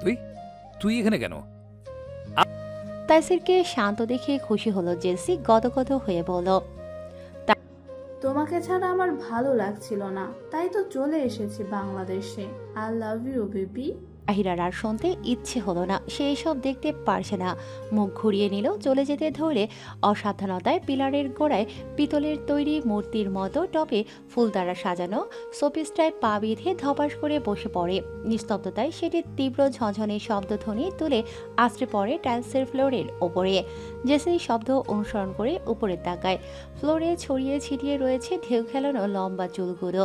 তুই তুই এখানে কেন? তাইসিরকে শান্ত দেখে খুশি হলো জেসি গদগদ হয়ে বলল, তোমাকে ছাড়া আমার ভালো লাগছিল না, তাই তো চলে এসেছি বাংলাদেশে। I love you baby. তাহিরার আর শুনতে ইচ্ছে হলো না, সে এসব দেখতে পারছে না। মুখ ঘুরিয়ে নিল, চলে যেতে ধরে অসাবধানতায় পিলারের গোড়ায় পিতলের তৈরি মূর্তির মতো টবে ফুল দ্বারা সাজানো শোপিসটায় পা বেঁধে ধপাস করে বসে পড়ে। নিস্তব্ধতায় সেটির তীব্র ঝনঝনে শব্দধ্বনি তুলে আছড়ে পড়ে টাইলসের ফ্লোরের ওপরে। জেসি শব্দ অনুসরণ করে উপরে তাকায়। ফ্লোরে ছড়িয়ে ছিটিয়ে রয়েছে ঢেউ খেলানো লম্বা চুলগুলো।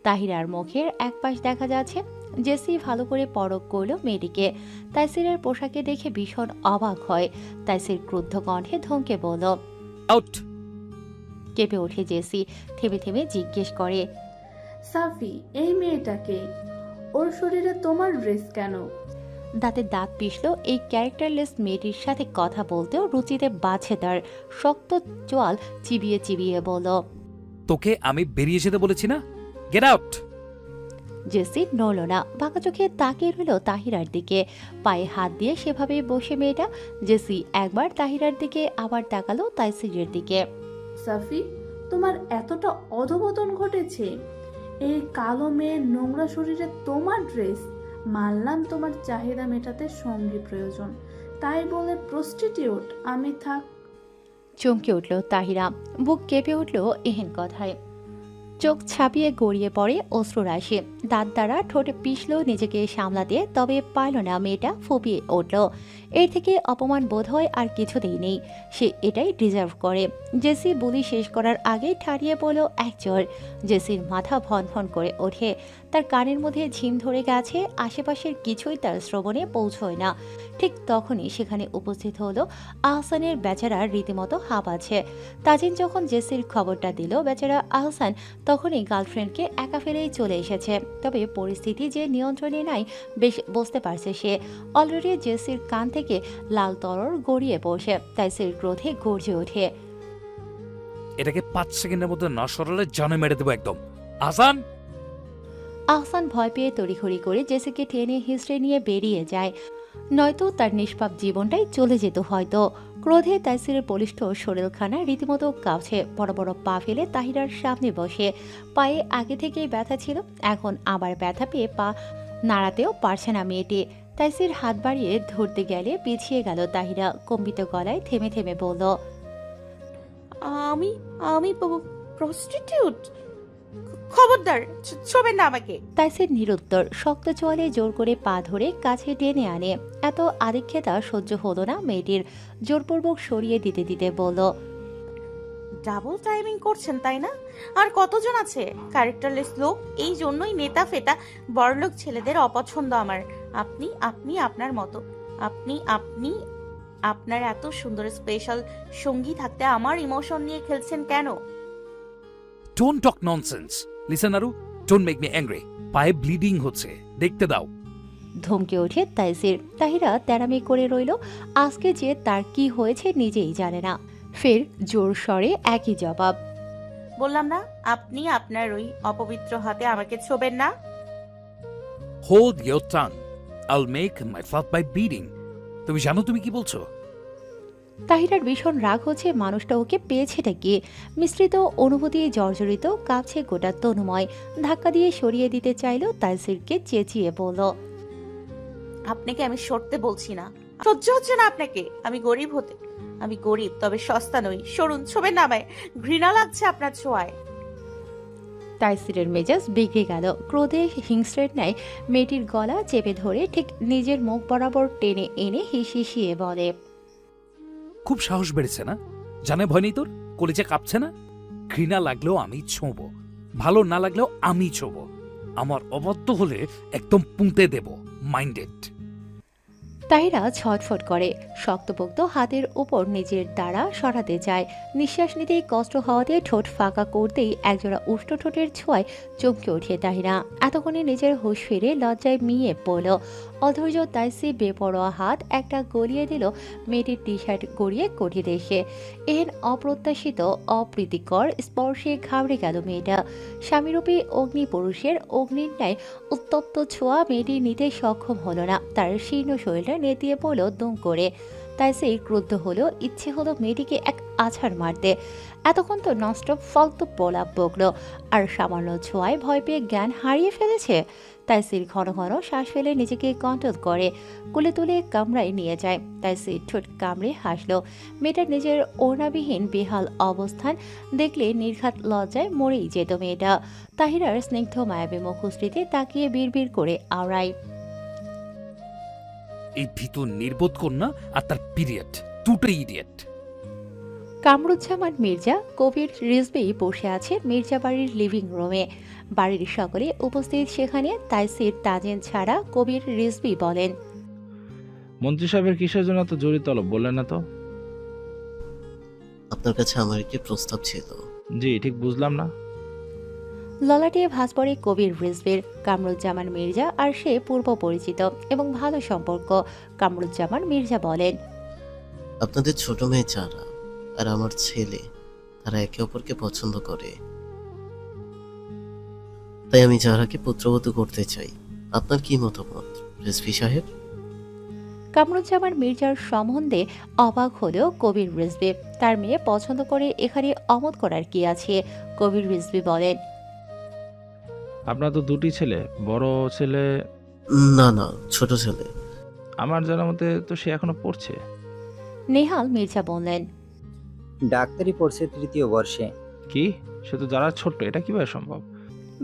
তাহিরার মুখের একপাশ দেখা যাচ্ছে। জেসি ভালো করে পরখ করল মেয়েটিকে। তাইসিরের পোশাকে দেখে ভীষণ অবাক হয়। তাইসির ক্রুদ্ধ কণ্ঠে ধমকে বলল। আউট! কেঁপে ওঠে জেসি, থেমে থেমে জিজ্ঞেস করে, সাফি, এই মেয়েটাকে, ওর শরীরে তোমার ড্রেস কেন? দাঁতে দাঁত পিষল। এই ক্যারেক্টারলেস মেয়েটির সাথে কথা বলতেও রুচিতে বাছে তার। শক্ত চোয়াল চিবিয়ে চিবিয়ে বলল, তোকে আমি বেরিয়ে যেতে বলেছি না? Get out! জেসি নড়ল না, বাঁকা চোখে তাকিয়ে রইল তাহিরার দিকে। পায়ে হাত দিয়ে সেভাবে বসে মেয়েটা। জেসি একবার তাহিরার দিকে, আবার তাকালো তাইসিরের দিকে। সাফি, তোমার এতটা অধপতন ঘটেছে? এই কালো মেয়ের নোংরা শরীরে তোমার ড্রেস? মানলাম তোমার চাহিদা মেটাতে সঙ্গী প্রয়োজন, তাই বলে প্রস্টিটিউট আমি থাক? চমকে উঠল তাহিরা, বুক কেঁপে উঠল এহেন কথায়। চোখ ছাপিয়ে গড়িয়ে পড়ে অশ্রুরাশি। দাঁত দ্বারা ঠোঁটে পিষল নিজেকে সামলাতে, তবে পারল না। মেয়েটা ফুপিয়ে উঠল। এর থেকে অপমান বোধ হয় আর কিছুতেই নেই। সে এটাই ডিজার্ভ করে। জেসি বুলি শেষ করার আগেই ঠাড়িয়ে পড়ল এক চড়। জেসির মাথা ভন ভন করে ওঠে। তার কানের মধ্যে ঝিম ধরে গেছে। আশেপাশের কিছুই তার শ্রবণে পৌঁছয় না। ঠিক তখনই সেখানে উপস্থিত হলো আহসানের। বেচারা রীতিমতো হাঁপাচ্ছে। তাজিন যখন জেসির খবরটা দিল, বেচারা আহসান তখনই গার্লফ্রেন্ডকে একা ফেলেই চলে এসেছে। তবে পরিস্থিতি যে নিয়ন্ত্রণে নাই বেশ বুঝতে পারছে সে। অলরেডি জেসির কান থেকে লাল তরল গড়িয়ে পড়ছে। তাইসির ক্রোধে গর্জে ওঠে। এটাকে 5 সেকেন্ডের মধ্যে না সরালে জানে মেরে দেবো একদম। আসান! আহসান ভয় পেয়ে তড়িঘড়ি করে জেসিকে টেনে হিঁচড়ে নিয়ে বেরিয়ে যায়। নয়তো তার নিষ্পাপ জীবনটাই চলে যেত হয়তো। ক্রোধে তাইসিরের বলিষ্ঠ শরীরখানা রীতিমতো কাঁপছে। বড় বড় পা ফেলে তাহিরার সামনে বসে। পায়ে আগে থেকেই ব্যথা ছিল, এখন আবার ব্যথা পেয়ে পা নাড়াতেও পারছে না মেয়েটি। তাইসির হাত বাড়িয়ে ধরতে গেলে পিছিয়ে গেল তাহিরা। কম্পিত গলায় থেমে থেমে বলল, আমি আমি প্রস্টিটিউট? খবরদার, ছবেন না আমাকে। তাইসির নিরুত্তর। শক্ত চোয়ালে জোর করে পা ধরে কাছে টেনে আনে। এত আদিক্ষেতা সহ্য হলো না মেয়েটির। জোরপূর্বক সরিয়ে দিতে দিতে বলল, ডাবল টাইমিং করছেন তাই না? আর কতজন আছে ক্যারেক্টারলেস লোক? এই জন্যই নেতা ফেতা বড়লোক ছেলেদের অপছন্দ আমার। আপনি আপনি আপনার মতো, আপনি আপনি আপনার এত সুন্দর স্পেশাল সঙ্গী থাকতে আমার ইমোশন নিয়ে খেলছেন কেন? Don't talk nonsense. Listen Aru, don't make me angry. পায়ে ব্লিডিং হচ্ছে, দেখতে দাও। ধমকে ওঠে তাইসির। তাহিরা তেরামি করে রইল। আজকে যে তার কি হয়েছে নিজেই জানে না। ফের জোর স্বরে একই জবাব। বললাম না, আপনি আপনার ওই অপবিত্র হাতে আমাকে ছোবেন না। Hold your tongue. I'll make my flat by bidding. তুমি জানো তুমি কি বলছো? তাহিরার ভীষণ রাগ হচ্ছে। মানুষটা ওকে পেয়েছেটা কি? মিশ্রিত অনুভূতি জর্জরিত, কাছে গোটা তনুময়। ধাক্কা দিয়ে সরিয়ে দিতে চাইল তাইসিরকে, চেঁচিয়ে বলল, আপনাকে আমি সরতে বলছি না। সহ্য হচ্ছে না আপনাকে? আমি গরিব তবে সস্তা নই। সরুন, ছোবেন না আমায়। ঘৃণা লাগছে আপনার ছোঁয়ায়। তাইসিরের মেজাজ বিগড়ে গেল। ক্রোধে হিংস্রের ন্যায় মেয়েটির গলা চেপে ধরে ঠিক নিজের মুখ বরাবর টেনে এনে হিসিয়ে বলে, খুব সাহস বেড়েছে না? জানে ভয় নেই তোর? কলেজে কাঁপছে না? ঘৃণা লাগলেও আমি ছোঁবো, ভালো না লাগলেও আমি ছোঁবো। আমার অবাধ্য হলে একদম পুঁতে দেব। মাইন্ডেড। তাহিরা ছটফট করে, শক্তপোক্ত হাতের উপর নিজের দ্বারা সরাতে চায়। নিঃশ্বাস নিতেই কষ্ট হওয়াতে ঠোঁট ফাঁকা করতেই একজোড়া উষ্ণ ঠোঁটের ছোঁয়ায় চমকে ওঠে তাহিরা। এতক্ষণে নিজের হুঁশ ফিরে লজ্জায় মিয়ে পড়ল। অধৈর্য তাইসি বেপরোয়া হাত একটা গলিয়ে দিল মেয়েটির টি শার্ট গড়িয়ে কঠিয়ে এসে। এহেন অপ্রত্যাশিত অপ্রীতিকর স্পর্শে ঘাবড়ে গেল মেয়েটা। স্বামীরূপী অগ্নি পুরুষের অগ্নির ন্যায় উত্তপ্ত ছোঁয়া মেয়েটি নিতে সক্ষম হলো না। তার শীর্ণ শরীরটা নেতিয়ে পড়ল দুম করে। তাই সেই ক্রুদ্ধ হলো, ইচ্ছে হলো মেয়েটিকে এক আছাড় মারতে। এতক্ষণ তো ননস্টপ ফালতু প্রলাপ বকলো, আর সামান্য ছোঁয়ায় ভয় পেয়ে জ্ঞান হারিয়ে ফেলেছে। তাইসির ঘন ঘন শ্বাস ফেলে নিজেকে কন্ট্রোল করে কোলে তুলে কামরায় নিয়ে যায়। তাইসির ঠোঁট কামড়ে হাসলো। মেয়েটার নিজের ওড়নাবিহীন বেহাল অবস্থান দেখলে নির্ঘাত লজ্জায় মরেই যেত মেয়েটা। তাহিরার স্নিগ্ধ মায়াবী মুখশ্রীতে তাকিয়ে বিড়বিড় করে আওড়ায়, এই ভীতু নির্বোধ কন্যা আর তার পিরিয়ড, দুটোই ইডিয়েট। কামরুজ্জামান মির্জা কবির রিজভি বসে আছে মির্জা বাড়ির লিভিং রুমে। বাড়ির সকলে উপস্থিত সেখানে। তাইসির তাজিন ছাড়া কবির রিজভি বলেন, মন্ত্রী সাহেবের কিসের জন্য তো জড়িত তলব বললেন না তো? আপনার কাছে আমার একটি প্রস্তাব ছিল। জি, ঠিক বুঝলাম না। ললাটে ভাঁজ পড়ে কবির রিজভির। কামরুজ্জামান মির্জা আর সে পূর্ব পরিচিত এবং ভালো সম্পর্ক। কামরুজ্জামান মির্জা বলেন, আপনাদের ছোট মেয়ে যারা আর আমার ছেলে, তারা একে অপরকে পছন্দ করে, তাই আমি যারাকে পুত্রবধূ করতে চাই। আপনার কি মতামত রেজভি সাহেব? কামরুজ্জামান মির্জার সম্বন্ধে অবাক হলেও কবির রিজভি। তার মেয়ে পছন্দ করে এখানে অমত করার কি আছে? কবির রিজভি বলেন, আপনার তো দুটি ছেলে, বড় ছেলে? না না, ছোট ছেলে। আমার জানার মতে তো সে এখনো পড়ছে। নেহাল মির্জা বললেন, ডাক্তারি পড়ছে ৩য় বর্ষে। কি? সে তো যারা ছোট্ট, এটা কিভাবে সম্ভব?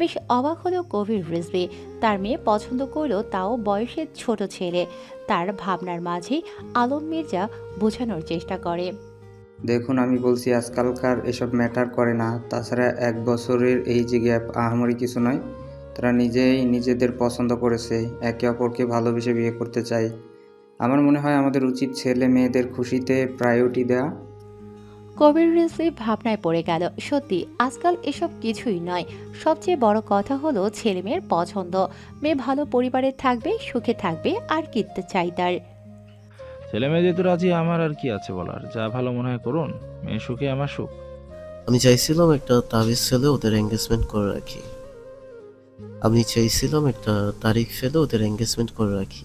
বেশ অবাক হলো কবির রিজভি। তার মেয়ে পছন্দ করলো, তাও বয়সের ছোট ছেলে। তার ভাবনার মাঝেই আলম মির্জা বোঝানোর চেষ্টা করে, দেখুন, আমি বলছি আজকালকার এসব ম্যাটার করে না। তাছাড়া 1 বছরের এই যে গ্যাপ আহামরি কিছু নয়। তারা নিজেই নিজেদের পছন্দ করেছে, একে অপরকে ভালোবেসে বিয়ে করতে চায়। আমার মনে হয় আমাদের উচিত ছেলে মেয়েদের খুশিতে প্রায়োরিটি দেওয়া। কবির রিজভি ভাবনায় পড়ে গেল। সত্যি আজকাল এসব কিছুই নয়। সবচেয়ে বড় কথা হলো ছেলে মেয়ের পছন্দ। মেয়ে ভালো পরিবারে থাকবে, সুখে থাকবে, আর কিনতে চাই তার। ছেলে মেয়ে যেহেতু রাজি, আমার আর কি আছে বলার? যা ভালো মনে হয় করুন। মেয়ে সুখে আমার সুখ। আমি চাইছিলাম একটা তাবিজ ফেলে ওদের এঙ্গেজমেন্ট করে রাখি।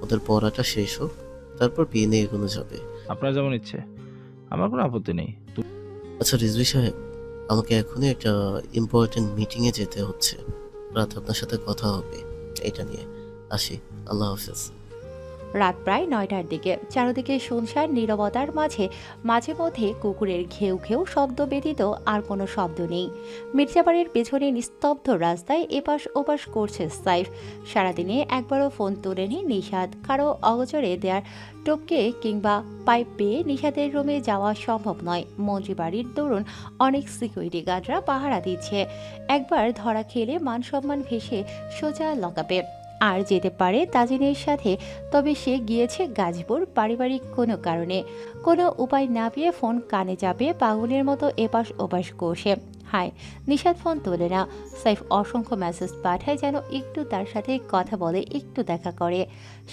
ওদের পড়াটা শেষ হোক, তারপর বিয়ে নিয়ে এগোনো যাবে। আপনার যেমন ইচ্ছে, আমার কোনো আপত্তি নেই। আচ্ছা রিজভি সাহেব, আমাকে এখনই একটা ইম্পর্টেন্ট মিটিংয়ে যেতে হচ্ছে। রাত আপনার সাথে কথা হবে এটা নিয়ে। আসি, আল্লাহ হাফেজ। রাত প্রায় 9টার দিকে। চারদিকে শুনশান নীরবতার মাঝে মাঝে মধ্যে কুকুরের ঘেউ ঘেউ শব্দ ব্যতীত আর কোনো শব্দ নেই। মির্জাবাড়ির পেছনে নিস্তব্ধ রাস্তায় এপাশ ওপাশ করছে সাইফ। সারাদিনে একবারও ফোন তোলেনি নিশাদ। কারো অগোচরে দেয়ার টপকে কিংবা পাইপ পেয়ে নিশাদের রুমে যাওয়া সম্ভব নয়। মন্ত্রীবাড়ির দরুন অনেক সিকিউরিটি গার্ডরা পাহারা দিচ্ছে। একবার ধরা খেলে মান সম্মান ভেসে সোজা লকাপে। আর যেতে পারে তাজিনের সাথে, তবে সে গিয়েছে গাজীপুর পারিবারিক কোনো কারণে। কোনো উপায় না পেয়ে ফোন কানে যাবে পাগলের মতো এপাশ ওপাশ কষে। হায়, নিশাদ ফোন তোলে না। সাইফ অসংখ্য মেসেজ পাঠায় যেন একটু তার সাথে কথা বলে, একটু দেখা করে।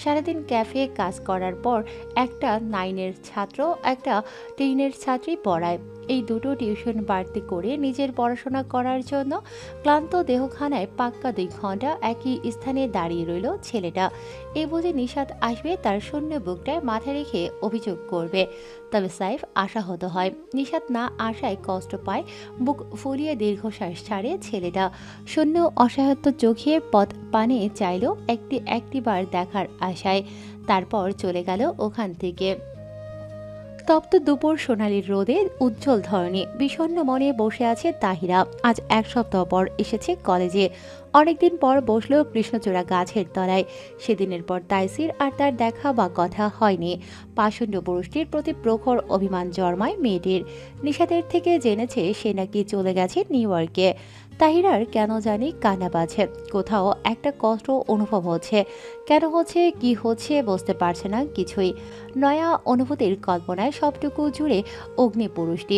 সারাদিন ক্যাফে কাজ করার পর একটা 9-এর ছাত্র, একটা 10-এর ছাত্রী পড়ায়। এই দুটো টিউশন বাড়তি করে নিজের পড়াশোনা করার জন্য ক্লান্ত দেহখানায় পাক্কা 2 ঘন্টা একই স্থানে দাঁড়িয়ে রইল ছেলেটা। এই বুঝে নিশাদ আসবে, তার শূন্য বুকটায় মাথা রেখে অভিযোগ করবে। তবে সাইফ আশাহত হয়। নিশাদ না আসায় কষ্ট পায়। বুক ফুলিয়ে দীর্ঘশ্বাস ছাড়ে ছেলেটা। শূন্য অসহায়ত্ব চোখে পথ পানে চাইল একটিবার দেখার আশায়। তারপর চলে গেল ওখান থেকে। তপ্ত দুপুর সোনালির রোদে উজ্জ্বল ধরনী বিষণ্ণ মনে বসে আছে তাহিরা। আজ 1 সপ্তাহ পর এসেছে কলেজে। অনেকদিন পর বসলো কৃষ্ণচূড়া গাছের তলায়। সেদিনের পর তাইসির আর তার দেখা বা কথা হয়নি। পাষণ্ড পুরুষটির প্রতি প্রখর অভিমান জন্মায় মেয়েটির। নিশাদের থেকে জেনেছে সে নাকি চলে গেছে নিউ ইয়র্কে। তাহিরার কেন জানি কান্না পাচ্ছে, কোথাও একটা কষ্ট অনুভব হচ্ছে। কেন হচ্ছে, কি হচ্ছে বুঝতে পারছে না কিছুই। নয়া অনুভূতির কল্পনায় সবটুকু জুড়ে অগ্নিপুরুষটি।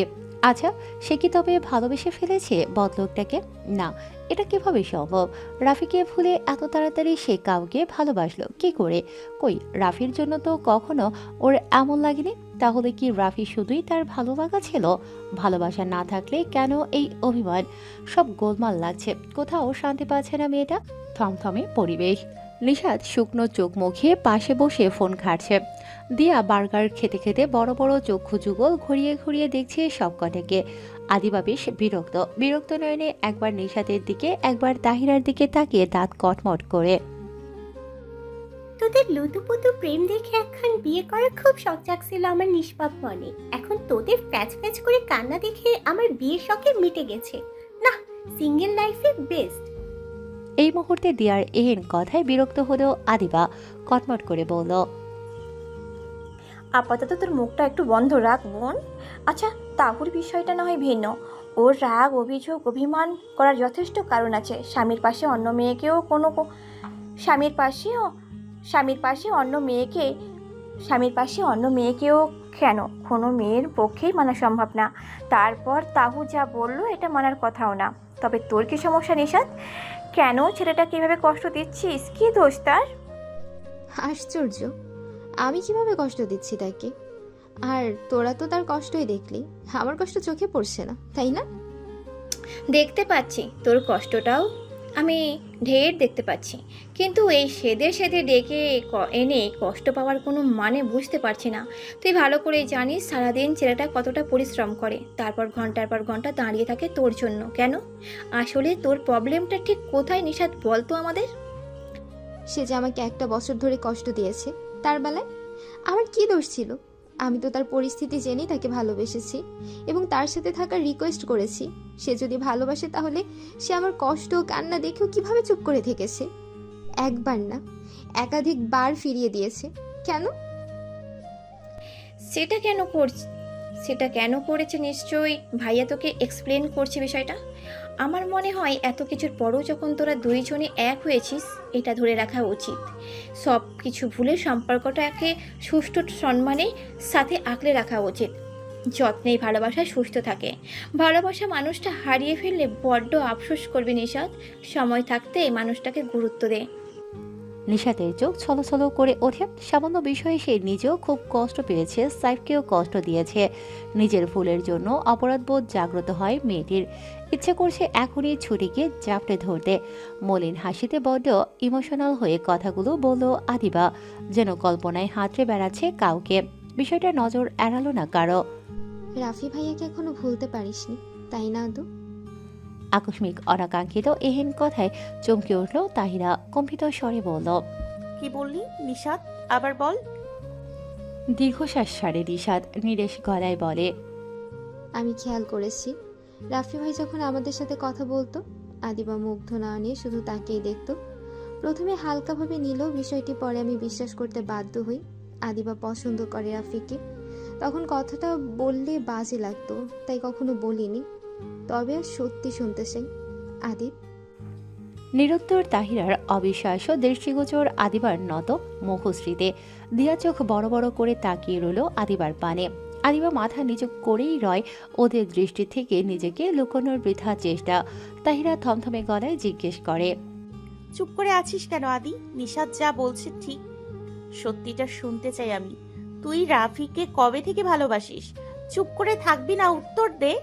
আচ্ছা, সে কি তবে ভালোবেসে ফেলেছে বদলোকটাকে? না, এটা কিভাবে সম্ভব? রাফিকে ভুলে এত তাড়াতাড়ি সে কাউকে ভালোবাসলো কি করে? কই, রাফির জন্য তো কখনো ওর এমন লাগেনি। তাহলে কি রাফি শুধুই তার ভালো লাগা ছিল? ভালোবাসা না থাকলে কেন এই অভিমান? সব গোলমাল লাগছে, কোথাও শান্তি পাচ্ছে না মেয়েটা। থমথমে পরিবেশ। নিশাদ শুকনো চোখ মুখে পাশে বসে ফোন ঘাটছে। দিয়া বার্গার খেতে খেতে বড় বড় চক্ষু যুগল ঘুরিয়ে ঘুরিয়ে দেখছে সবকটাকে। আদিবা বেশ বিরক্ত বিরক্ত নয়নে একবার নিশাদের দিকে একবার তাহিরার দিকে তাকিয়ে দাঁত কটমট করে। তোদের লুতুপুতু প্রেম দেখে একখান বিয়ে করার খুব শখ জাগছিল আমার নিষ্পাপ মনে। এখন তোদের প্যাচ প্যাচ করে কান্না দেখে আমার বিয়ের শখে মিটে গেছে। না, সিঙ্গেল লাইফে বেস্ট। এই মুহূর্তে দিয়ার এহেন কথায় বিরক্ত হলেও আদিবা কটমট করে বলল, আপাতত তোর মুখটা একটু বন্ধ রাখ বোন। আচ্ছা, তাহুর বিষয়টা না হয় ভিন্ন। ওর রাগ, অভিযোগ, অভিমান করার যথেষ্ট কারণ আছে। স্বামীর পাশে অন্য মেয়েকেও কেন কোনো মেয়ের পক্ষেই মানা সম্ভব না। তারপর তাহু যা বললো এটা মানার কথাও না। তবে তোর কি সমস্যা নিশাদ? কেন ছেলেটাকে এভাবে কষ্ট দিচ্ছিস? কি দোষ তার? আশ্চর্য, আমি কিভাবে কষ্ট দিচ্ছি তাকে? আর তোরা তো তার কষ্টই দেখলি, আমার কষ্ট চোখে পড়ছে না, তাই না? দেখতে পাচ্ছি তোর কষ্টটাও, আমি ঢের দেখতে পাচ্ছি, কিন্তু এই সেদে সেদে ডেকে এনে কষ্ট পাওয়ার কোনো মানে বুঝতে পারছি না। তুই ভালো করেই জানিস সারাদিন ছেলেটা কতটা পরিশ্রম করে, তারপর ঘন্টার পর ঘন্টা দাঁড়িয়ে থাকে তোর জন্য। কেন? আসলে তোর প্রবলেমটা ঠিক কোথায় নিশাদ, বলতো আমাদের। সে যে আমাকে একটা বছর ধরে কষ্ট দিয়েছে, তার বেলায় আমার কি দোষ ছিল? আমি তো তার পরিস্থিতি জেনেই তাকে ভালোবেসেছি এবং তার সাথে থাকার রিকোয়েস্ট করেছি। সে যদি ভালোবাসে তাহলে সে আমার কষ্ট কান্না দেখেও কিভাবে চুপ করে থেকেছে? একবার না, একাধিকবার ফিরিয়ে দিয়েছে। কেন? সেটা কেন করেছে নিশ্চয়ই ভাইয়া তোকে এক্সপ্লেন করছে বিষয়টা। আমার মনে হয় এত কিছুর পরও যখন তোরা দুইজনে এক হয়েছিস, এটা ধরে রাখা উচিত। সব কিছু ভুলে সম্পর্কটাকে সুষ্ঠু সম্মানের সাথে আঁকড়ে রাখা উচিত। যত্নেই ভালোবাসা সুস্থ থাকে। ভালোবাসা মানুষটা হারিয়ে ফেললে বড্ড আফসোস করবি নিশাদ। সময় থাকতে এই মানুষটাকে গুরুত্ব দে। নিশাতের চোখ ছলছল করে ওঠে। সামান্য বিষয়ে সে নিজেও খুব কষ্ট পেয়েছে, সাইফকেও কষ্ট দিয়েছে। নিজের ভুলের জন্য অপরাধবোধ জাগ্রত হয় মেয়েটির। ইচ্ছে করছে এখনই ছুটি গিয়ে জাপটে ধরতে। মলিন হাসিতে বড্ড ইমোশনাল হয়ে কথাগুলো বলল আদিবা, যেন কল্পনায় হাতড়ে বেড়াচ্ছে কাউকে। বিষয়টা নজর এড়ালো না কারো। রাফি ভাইয়াকে এখনো ভুলতে পারিসনি, তাই না আদু? আকস্মিক অনাকাঙ্ক্ষিত এহেন কথায় চমকে উঠল তাহিরা, কম্পিত স্বরে বলল, কি বললি নিশাদ? আবার বল। দীর্ঘশ্বাস সারে নিশাদ নিরেশ গলায় বলে, আমি খেয়াল করেছি রাফি ভাই যখন আমাদের সাথে কথা বলতো, আদিবা মুগ্ধ না নিয়ে শুধু তাকেই দেখতো। প্রথমে হালকাভাবে নিলেও বিষয়টি পরে আমি বিশ্বাস করতে বাধ্য হই। আদিবা পছন্দ করে রাফিকে। তখন কথাটা বললে বাজে লাগতো, তাই কখনো বলিনি। তবে আর সত্যি শুনতে চাই আদিত। নিরুত্তর তাহিরার অবিশ্বাস্য দৃষ্টিগোচর আদিবার নত মুখশ্রীতে। দিয়া চোখ বড় বড় করে তাকিয়ে রইল আদিবার পানে। আদিবা মাথা নিচু করেই রয় ওদের দৃষ্টি থেকে নিজেকে লুকোনোর বৃথা চেষ্টা। তাহিরা থমথমে গলায় জিজ্ঞেস করে, চুপ করে আছিস কেন আদি? নিশাদ যা বলছে ঠিক। সত্যিটা শুনতে চাই আমি। তুই রাফিকে কবে থেকে ভালোবাসিস? চুপ করে থাকবি না, উত্তর দে।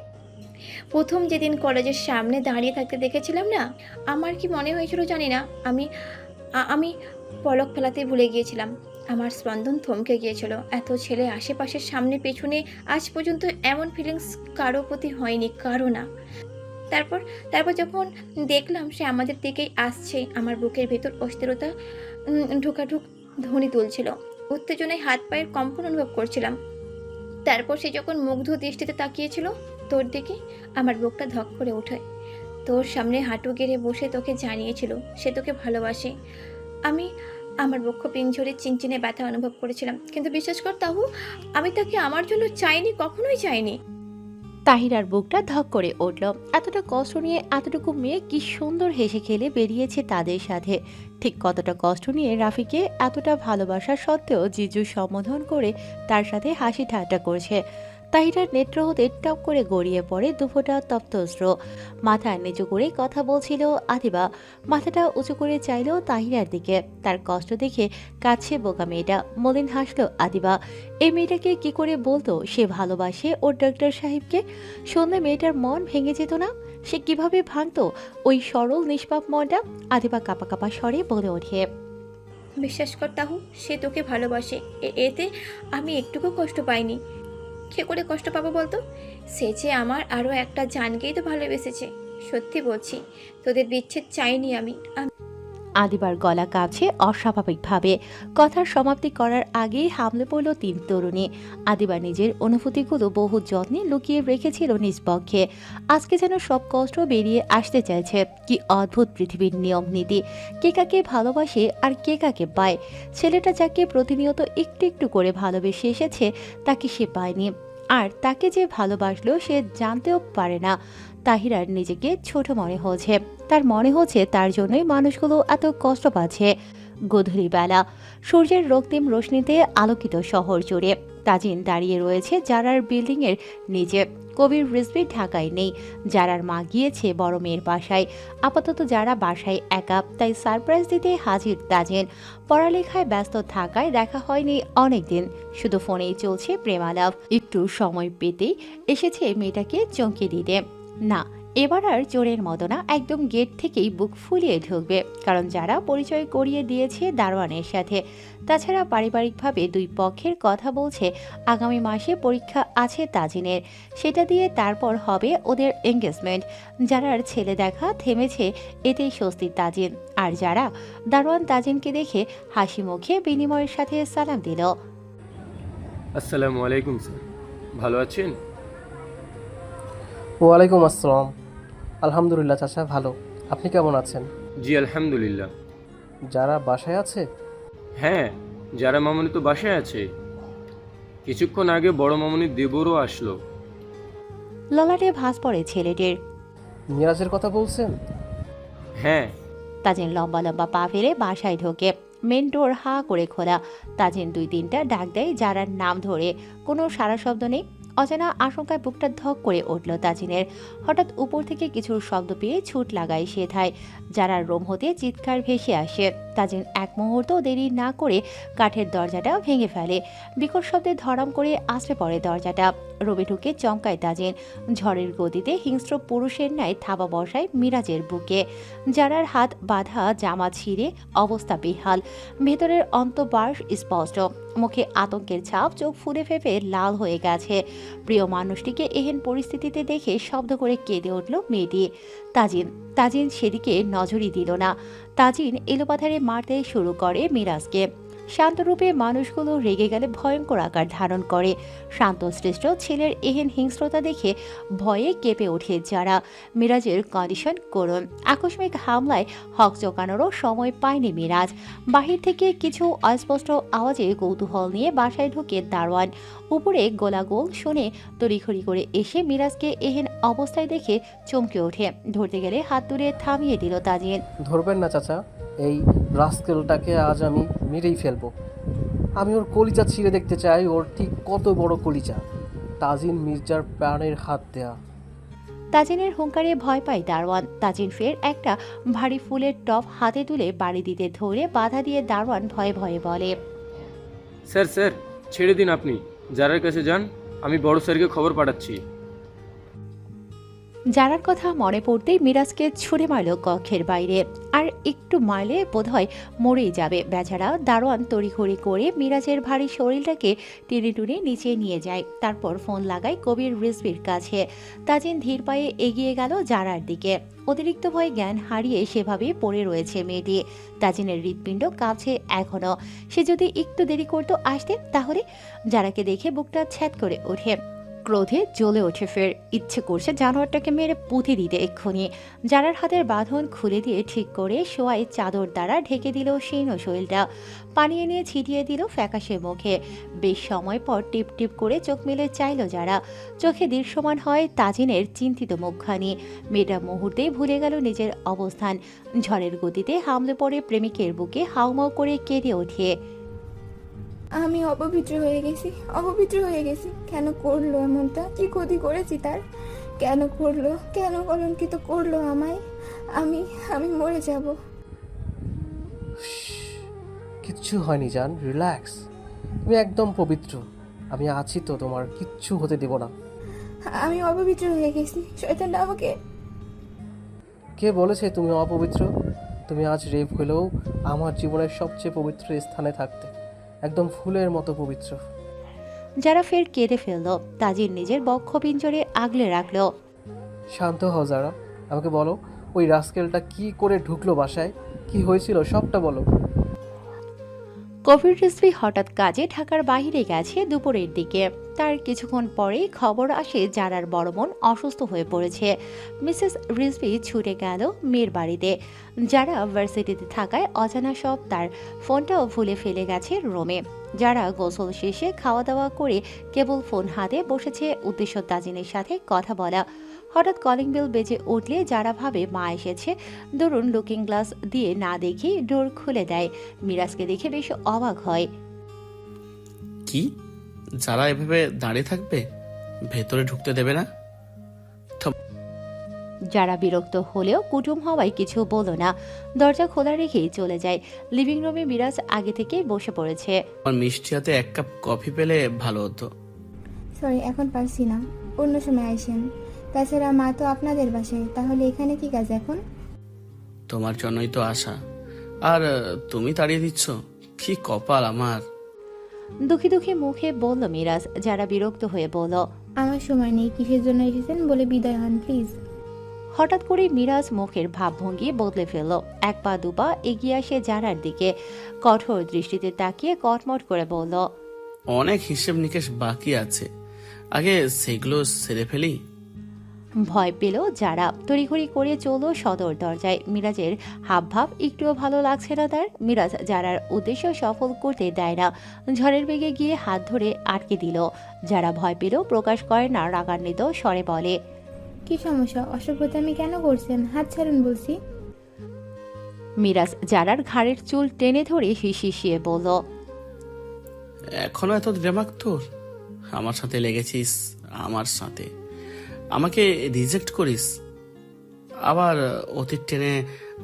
প্রথম যেদিন কলেজের সামনে দাঁড়িয়ে থাকতে দেখেছিলাম না, আমার কি মনে হয়েছিল জানি না, আমি পলক ফেলাতে ভুলে গিয়েছিলাম। আমার স্পন্দন থমকে গিয়েছিল। এত ছেলে আশেপাশের সামনে পেছনে আজ পর্যন্ত এমন ফিলিংস কারো প্রতি হয়নি, কারো না। তারপর যখন দেখলাম সে আমাদের দিকেই আসছে, আমার বুকের ভেতর অস্থিরতা ঢোকাঢুক ধ্বনি তুলছিল। উত্তেজনায় হাত পায়ের কম্পন অনুভব করছিলাম। তারপর সে যখন মুগ্ধ দৃষ্টিতে তাকিয়েছিল তোর দিকে, আমার বুকটা ধক করে ওঠে। তোর সামনে হাঁটু গেড়ে বসে তোকে জানিয়েছিল সে তোকে ভালোবাসে। আমি আমার বক্ষ পিঞ্জরে চিনচিনে ব্যথা অনুভব করেছিলাম, কিন্তু বিশ্বাস কর তাহু, আমি তাকে আমার জন্য চাইনি, কখনোই চাইনি। তাহিরার বুকটা ধক করে উঠল। এতটা কষ্ট নিয়ে এতটুকু মেয়ে কি সুন্দর হেসে খেলে বেরিয়েছে তাদের সাথে। ঠিক কতটা কষ্ট নিয়ে রাফিকে এতটা ভালোবাসা সত্ত্বেও জিজু সম্বোধন করে তার সাথে হাসি ঠাট্টা করছে। তাহিরার নেত্র হতে টপ করে গড়িয়ে পড়ে দুফোঁটা তপ্ত অশ্র। মাথা নিচু করে কথা বলছিল আদিবা। মাথাটা উঁচু করে চাইল তাহিরার দিকে। তার কষ্ট দেখে কাছে বোকা মেয়েটা। মলিন হাসলো আদিবা। এই মেয়েটাকে কি করে বলতো সে ভালোবাসে ওর ডাক্তার সাহেবকে? শুনলে মেয়েটার মন ভেঙে যেত না? সে কিভাবে ভাঙতো ওই সরল নিষ্পাপ মনটা? আদিবা কাপা কাপা স্বরে বলে ওঠে, বিশ্বাস কর তাহু, সে তোকে ভালোবাসে। এতে আমি একটুকু কষ্ট পাইনি। সে করে কষ্ট পাবো বলতো? সে যে আমার আরও একটা জানকেই তো ভালোবেসেছে। সত্যি বলছি, তোদের বিচ্ছেদ চাইনি আমি। আদিবার গলা কাছে অস্বাভাবিকভাবে। কথার সমাপ্তি করার আগেই হামলে পড়ল তিন তরুণী। আদিবা নিজের অনুভূতিগুলো বহু যত্নে লুকিয়ে রেখেছিল নিজ পক্ষে। আজকে যেন সব কষ্ট বেরিয়ে আসতে চাইছে। কি অদ্ভুত পৃথিবীর নিয়ম নীতি! কে কাকে ভালোবাসে আর কে কাকে পায়? ছেলেটা যাকে প্রতিনিয়ত একটু একটু করে ভালোবেসে এসেছে তাকে সে পায়নি। আর তাকে যে ভালোবাসলো সে জানতেও পারে না। তাহিরার নিজেকে ছোট মনে হচ্ছে। তার মনে হচ্ছে তার জন্যই মানুষগুলো এত কষ্ট পাচ্ছে। গধূলি বেলা, সূর্যের রক্তিম রশ্মিতে আলোকিত শহর জুড়ে তাজিন দাঁড়িয়ে রয়েছে জারার বিল্ডিং এর নিচে। কবির রিজভি ঢাকায় নেই। জারার মা গিয়েছে বড় মেয়ের বাসায়। আপাতত যারা বাসায় একা, তাই সারপ্রাইজ দিতে হাজির তাজিন। পড়ালেখায় ব্যস্ত থাকায় দেখা হয়নি অনেকদিন। শুধু ফোনেই চলছে প্রেমালাপ। একটু সময় পেতেই এসেছে মেয়েটাকে চমকে দিতে। না, এবার আর চোরের মতো না, একদম গেট থেকেই বুক ফুলিয়ে ঢুকবে। কারণ যারা পরিচয় করিয়ে দিয়েছে দারোয়ানের সাথে। তাছাড়া পারিবারিকভাবে দুই পক্ষের কথা বলছে আগামী মাসে পরীক্ষা আছে তাজিনের। সেটা দিয়ে তারপর হবে ওদের এঙ্গেজমেন্ট। যারার ছেলে দেখা থেমেছে, এতেই স্বস্তি তাজিন। আর যারা দারোয়ান তাজিনকে দেখে হাসি মুখে বিনিময়ের সাথে সালাম দিল। আসসালামু আলাইকুম স্যার, ভালো আছেন? ওয়ালাইকুম আসসালাম। আলহামদুলিল্লাহ চাচা, ভালো। আপনি কেমন আছেন? জি আলহামদুলিল্লাহ। যারা বাসায় আছে? হ্যাঁ, যারা মামনি তো বাসায় আছে। কিছুক্ষণ আগে বড় মামনির দেবরও আসলো। ললাটে ভাঁজ পড়ে ছেলেটির। মিরাজের কথা বলছেন? হ্যাঁ। তাজিন লম্বা লম্বা পা ফেলে বাসায় ঢোকে। মেন ডোর হা করে খোলা। তাজিন দুই তিনটা ডাক দেয় যারার নাম ধরে। কোনো সারা শব্দ নেই। অজানা আশঙ্কায় বুকটা ধক করে উঠল তাজিনের। হঠাৎ উপর থেকে কিছুর শব্দ পেয়ে ছুট লাগায় সে ধায়। যারার রুম হতে চিৎকার ভেসে আসে। তাজিন এক মুহূর্ত দেরি না করে কাঠের দরজাটা ভেঙে ফেলে। বিকট শব্দে ধরাম করে আশ্রে পড়ে দরজাটা। রুমে ঢুকে চমকায় তাজিন। ঝড়ের গতিতে হিংস্র পুরুষের ন্যায় থাবা বসায় মিরাজের বুকে। যারার হাত বাঁধা, জামা ছিঁড়ে, অবস্থা বেহাল। ভেতরের অন্তর্বাস স্পষ্ট। মুখে আতঙ্কের ছাপ, চোখ ফুলে ফেপে লাল হয়ে গেছে। প্রিয় মানুষটিকে এহেন পরিস্থিতিতে দেখে শব্দ করে কেঁদে উঠল মেয়েটি। তাজিন সেদিকে নজরই দিল না। তাজিন এলোপাথারে মারতে শুরু করে মিরাজকে। শান্তরূপে মানুষগুলো রেগে গেলে ভয়ঙ্কর আকার ধারণ করে। শান্তশ্রেষ্ঠ ছেলের এহেন হিংস্রতা দেখে ভয়ে কেঁপে ওঠে যারা। মিরাজের কন্ডিশন করুন। আকস্মিক হামলায় হক চোকানোরও সময় পায়নি মিরাজ। বাহির থেকে কিছু অস্পষ্ট আওয়াজে কৌতূহল নিয়ে বাসায় ঢুকে দারোয়ান। উপরে গোলাগোল শুনে তড়িঘড়ি করে এসে মিরাজকে এহেন অবস্থায় দেখে চমকে ওঠে। ধরতে গেলে হাত তুলে থামিয়ে দিল তাজিন। ধরবেন না চাচা, এই রাস্কেলটাকে আজ আমি মেরেই ফেলবো। আমি ওর কলিজা ছিঁড়ে দেখতে চাই, ওর ঠিক কত বড় কলিজা। তাজিন মির্জার প্রাণের হাত দেয়া। তাজিনের হুঙ্কারে ভয় পায় দারোয়ান। তাজিন ফের একটা ভারী ফুলের টপ হাতে তুলে বাড়ি দিতে ধরে বাধা দিয়ে দারোয়ান ভয়ে ভয়ে বলে, স্যার স্যার ছেড়ে দিন, আপনি যারার কাছে যান, আমি বড় স্যারকে খবর পাঠাচ্ছি। যারার কথা মনে পড়তেই মিরাজকে ছুড়ে মারল কক্ষের বাইরে। আর একটু মারলে বোধহয় মরেই যাবে বেচারা। দারোয়ান তড়িঘড়ি করে মিরাজের ভারী শরীরটাকে টেনে টুনে নিচে নিয়ে যায়। তারপর ফোন লাগায় কবির রিজভির কাছে। তাজিন ধীর পায়ে এগিয়ে গেল জারার দিকে। অতিরিক্ত ভয়ে জ্ঞান হারিয়ে সেভাবে পড়ে রয়েছে মেয়েটি। তাজিনের হৃৎপিণ্ড কাঁপছে এখনো। সে যদি একটু দেরি করতো আসতে, তাহলে যারাকে দেখে বুকটা ছ্যাদ করে ওঠে। ক্রোধে জ্বলে ওঠে ফের, ইচ্ছে করছে জানোয়ারটাকে মেরে পুঁতে দিতে এক্ষুনি। যারার হাতের বাঁধন খুলে দিয়ে ঠিক করে শোয়াই চাদর দ্বারা ঢেকে দিল শীর্ণ শরীরটা, পানি এনে ছিটিয়ে দিল ফ্যাকাশে মুখে। বেশ সময় পর টিপ টিপ করে চোখ মেলে চাইল যারা, চোখে দৃশ্যমান হয় তাজিনের চিন্তিত মুখখানি। মেয়েটা মুহূর্তেই ভুলে গেল নিজের অবস্থান, ঝড়ের গতিতে হামলে পড়ে প্রেমিকের বুকে হাউমাউ করে কেঁদে ওঠে। আমি অপবিত্র হয়ে গেছি, অপবিত্র হয়ে গেছি। কেন করলো এমনটা? কি ক্ষতি করেছি তার? কেন করলো? কেন কলঙ্কিত করলো আমায়? আমি আমি মরে যাব। কিচ্ছু হয়নি জান, রিল্যাক্স। তুমি একদম পবিত্র, আমি আছি তো, তোমার কিচ্ছু হতে দেব না। আমি অপবিত্র হয়ে গেছি, শয়তানটা আমাকে। কে বলেছে তুমি অপবিত্র? তুমি আজ রেপ হলেও আমার জীবনের সবচেয়ে পবিত্র স্থানে থাকতে, একদম ফুলের মতো পবিত্র। যারা ফের কেঁদে ফেলল, তাজির নিজের বক্ষ পিঞ্জরে আগলে রাখল। শান্ত হও যারা, আমাকে বলো ওই রাস্কেলটা কি করে ঢুকলো বাসায়, কি হয়েছিল সবটা বলো। কবির রিজভী হঠাৎ কাজে ঢাকার বাইরে গেছে দুপুরের দিকে। তার কিছুক্ষণ পরেই খবর আসে যারার বড় বোন অসুস্থ হয়ে পড়েছে। মিসেস রিজভী ছুটে গেল মেয়ের বাড়িতে। যারা ভার্সিটিতে থাকায় অজানা সব, তার ফোনটাও ভুলে ফেলে গেছে রুমে। যারা গোসল শেষে খাওয়া দাওয়া করে কেবল ফোন হাতে বসেছে, উদ্দেশ্য তাজিনের সাথে কথা বলা। হঠাৎ কলিং বেল বেজে উঠলে যারা ভাবে মা এসেছে। দরুন লুকিং গ্লাস দিয়ে না দেখেই ডোর খুলে দেয়। মিরাজকে দেখে বেশ অবাক হয়। কি, যারা এভাবে দাঁড়িয়ে থাকবে, ভেতরে ঢুকতে দেবে না? যারা বিরক্ত হলেও কুটুম হওয়ায় কিছু বলো না, দরজা খোলা রেখেই চলে যায়। লিভিং রুমে মিরাজ আগে থেকেই বসে পড়েছে। আমার মিষ্টি হাতে এক কাপ কফি পেলে ভালো হতো। সরি, এখন পারছি না, অন্য সময় আইসেন। তাছাড়া মা তো আপনাদের বাসায়, তাহলে এখানে কি কাজ এখন? তোমার জন্যই তো আসা, আর তুমি তাড়িয়ে দিচ্ছ। কি কপাল আমার। দুঃখী দুঃখী মুখে বলল মিরাজ। যারা বিরক্ত হয়ে বলল, আমার সময় নেই, কিসের জন্য এসেছেন বলে বিদায় হন প্লিজ। হঠাৎ করে মিরাজ মুখের ভাবভঙ্গি বদলে ফেলল। এক পা দুপা এগিয়ে আসে যারার দিকে, কঠোর দৃষ্টিতে তাকিয়ে কটমট করে বলল, অনেক হিসেব নিকেশ বাকি আছে, আগে সেগুলো সেরে ফেলি। ভয় পেল যারা, তড়িঘড়ি করে চলল সদর দরজায়। মিরাজের হাবভাব একটুও ভালো লাগছে না তার। মিরাজ যারার উদ্দেশ্য সফল করতে দেয় না, ঝড়ের বেগে গিয়ে হাত ধরে আটকে দিল। যারা ভয় পেল প্রকাশ করে না, রাগান্বিত স্বরে বলে, কি সমস্যা? অসভ্যতামি কেন করছেন? হাত ছাড়ুন বলছি। মিরাজ যারার ঘাড়ের চুল টেনে ধরে হিসিয়ে বলল, এখনো এত দিমাগ তোর? আমার সাথে লেগেছিস, আমার সাথে আমাকে রিজেক্ট করিস, আবার অতীত টেনে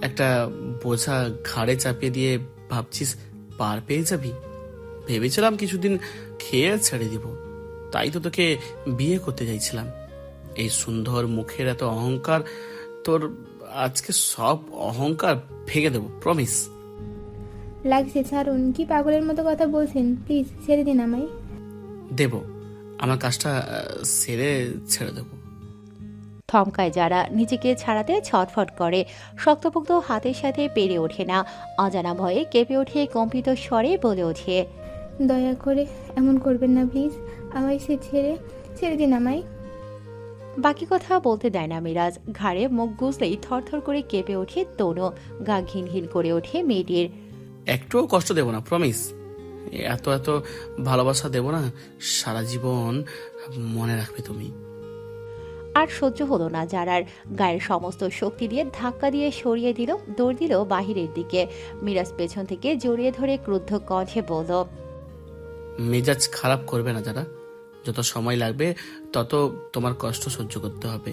একটা বোঝা ঘাড়ে চাপিয়ে দিয়ে ভাবছিস পার পেয়ে যাবি। ভেবেছিলাম কিছুদিন খেয়ে ছেড়ে দিব, তাই তো তোকে বিয়ে করতে চাইছিলাম। এই সুন্দর মুখের এত অহংকার তোর, আজকে সব অহংকার ভেঙে দেবো, প্রমিস। লাগছে, ছাড়ুন। কি পাগলের মতো কথা বলছেন? প্লিজ ছেড়ে দিন আমায়। দেব, আমার কাজটা সেরে ছেড়ে দেবো। থমকায় যারা, নিজেকে ছাড়াতে ছটফট করে। শক্তপোক্ত হাতের সাথে পেরে ওঠে না, অজানা ভয়ে কেঁপে ওঠে, কম্পিত স্বরে বলে ওঠে, দয়া করে এমন করবেন না প্লিজ, আমায় ছেড়ে দিন আমায়। বাকি কথা বলতে দেয় না মিরাজ। ঘাড়ে মুখ গুজলেই থরথর করে কেঁপে ওঠে তনু, গা ঘিন ঘিন করে ওঠে মেয়েটির। একটুও কষ্ট দেব না, প্রমিস। এত এত ভালোবাসা দেব না, সারা জীবন মনে রাখবে তুমি। আর সহ্য হলো না যারার, গায়ের সমস্ত শক্তি দিয়ে ধাক্কা দিয়ে সরিয়ে দিল, দৌড় দিল বাহিরের দিকে। মিরাজ পেছন থেকে জড়িয়ে ধরে ক্রুদ্ধ কণ্ঠে বলল, মেজাজ খারাপ করবে না যারা, যত সময় লাগবে তত তোমার কষ্ট সহ্য করতে হবে।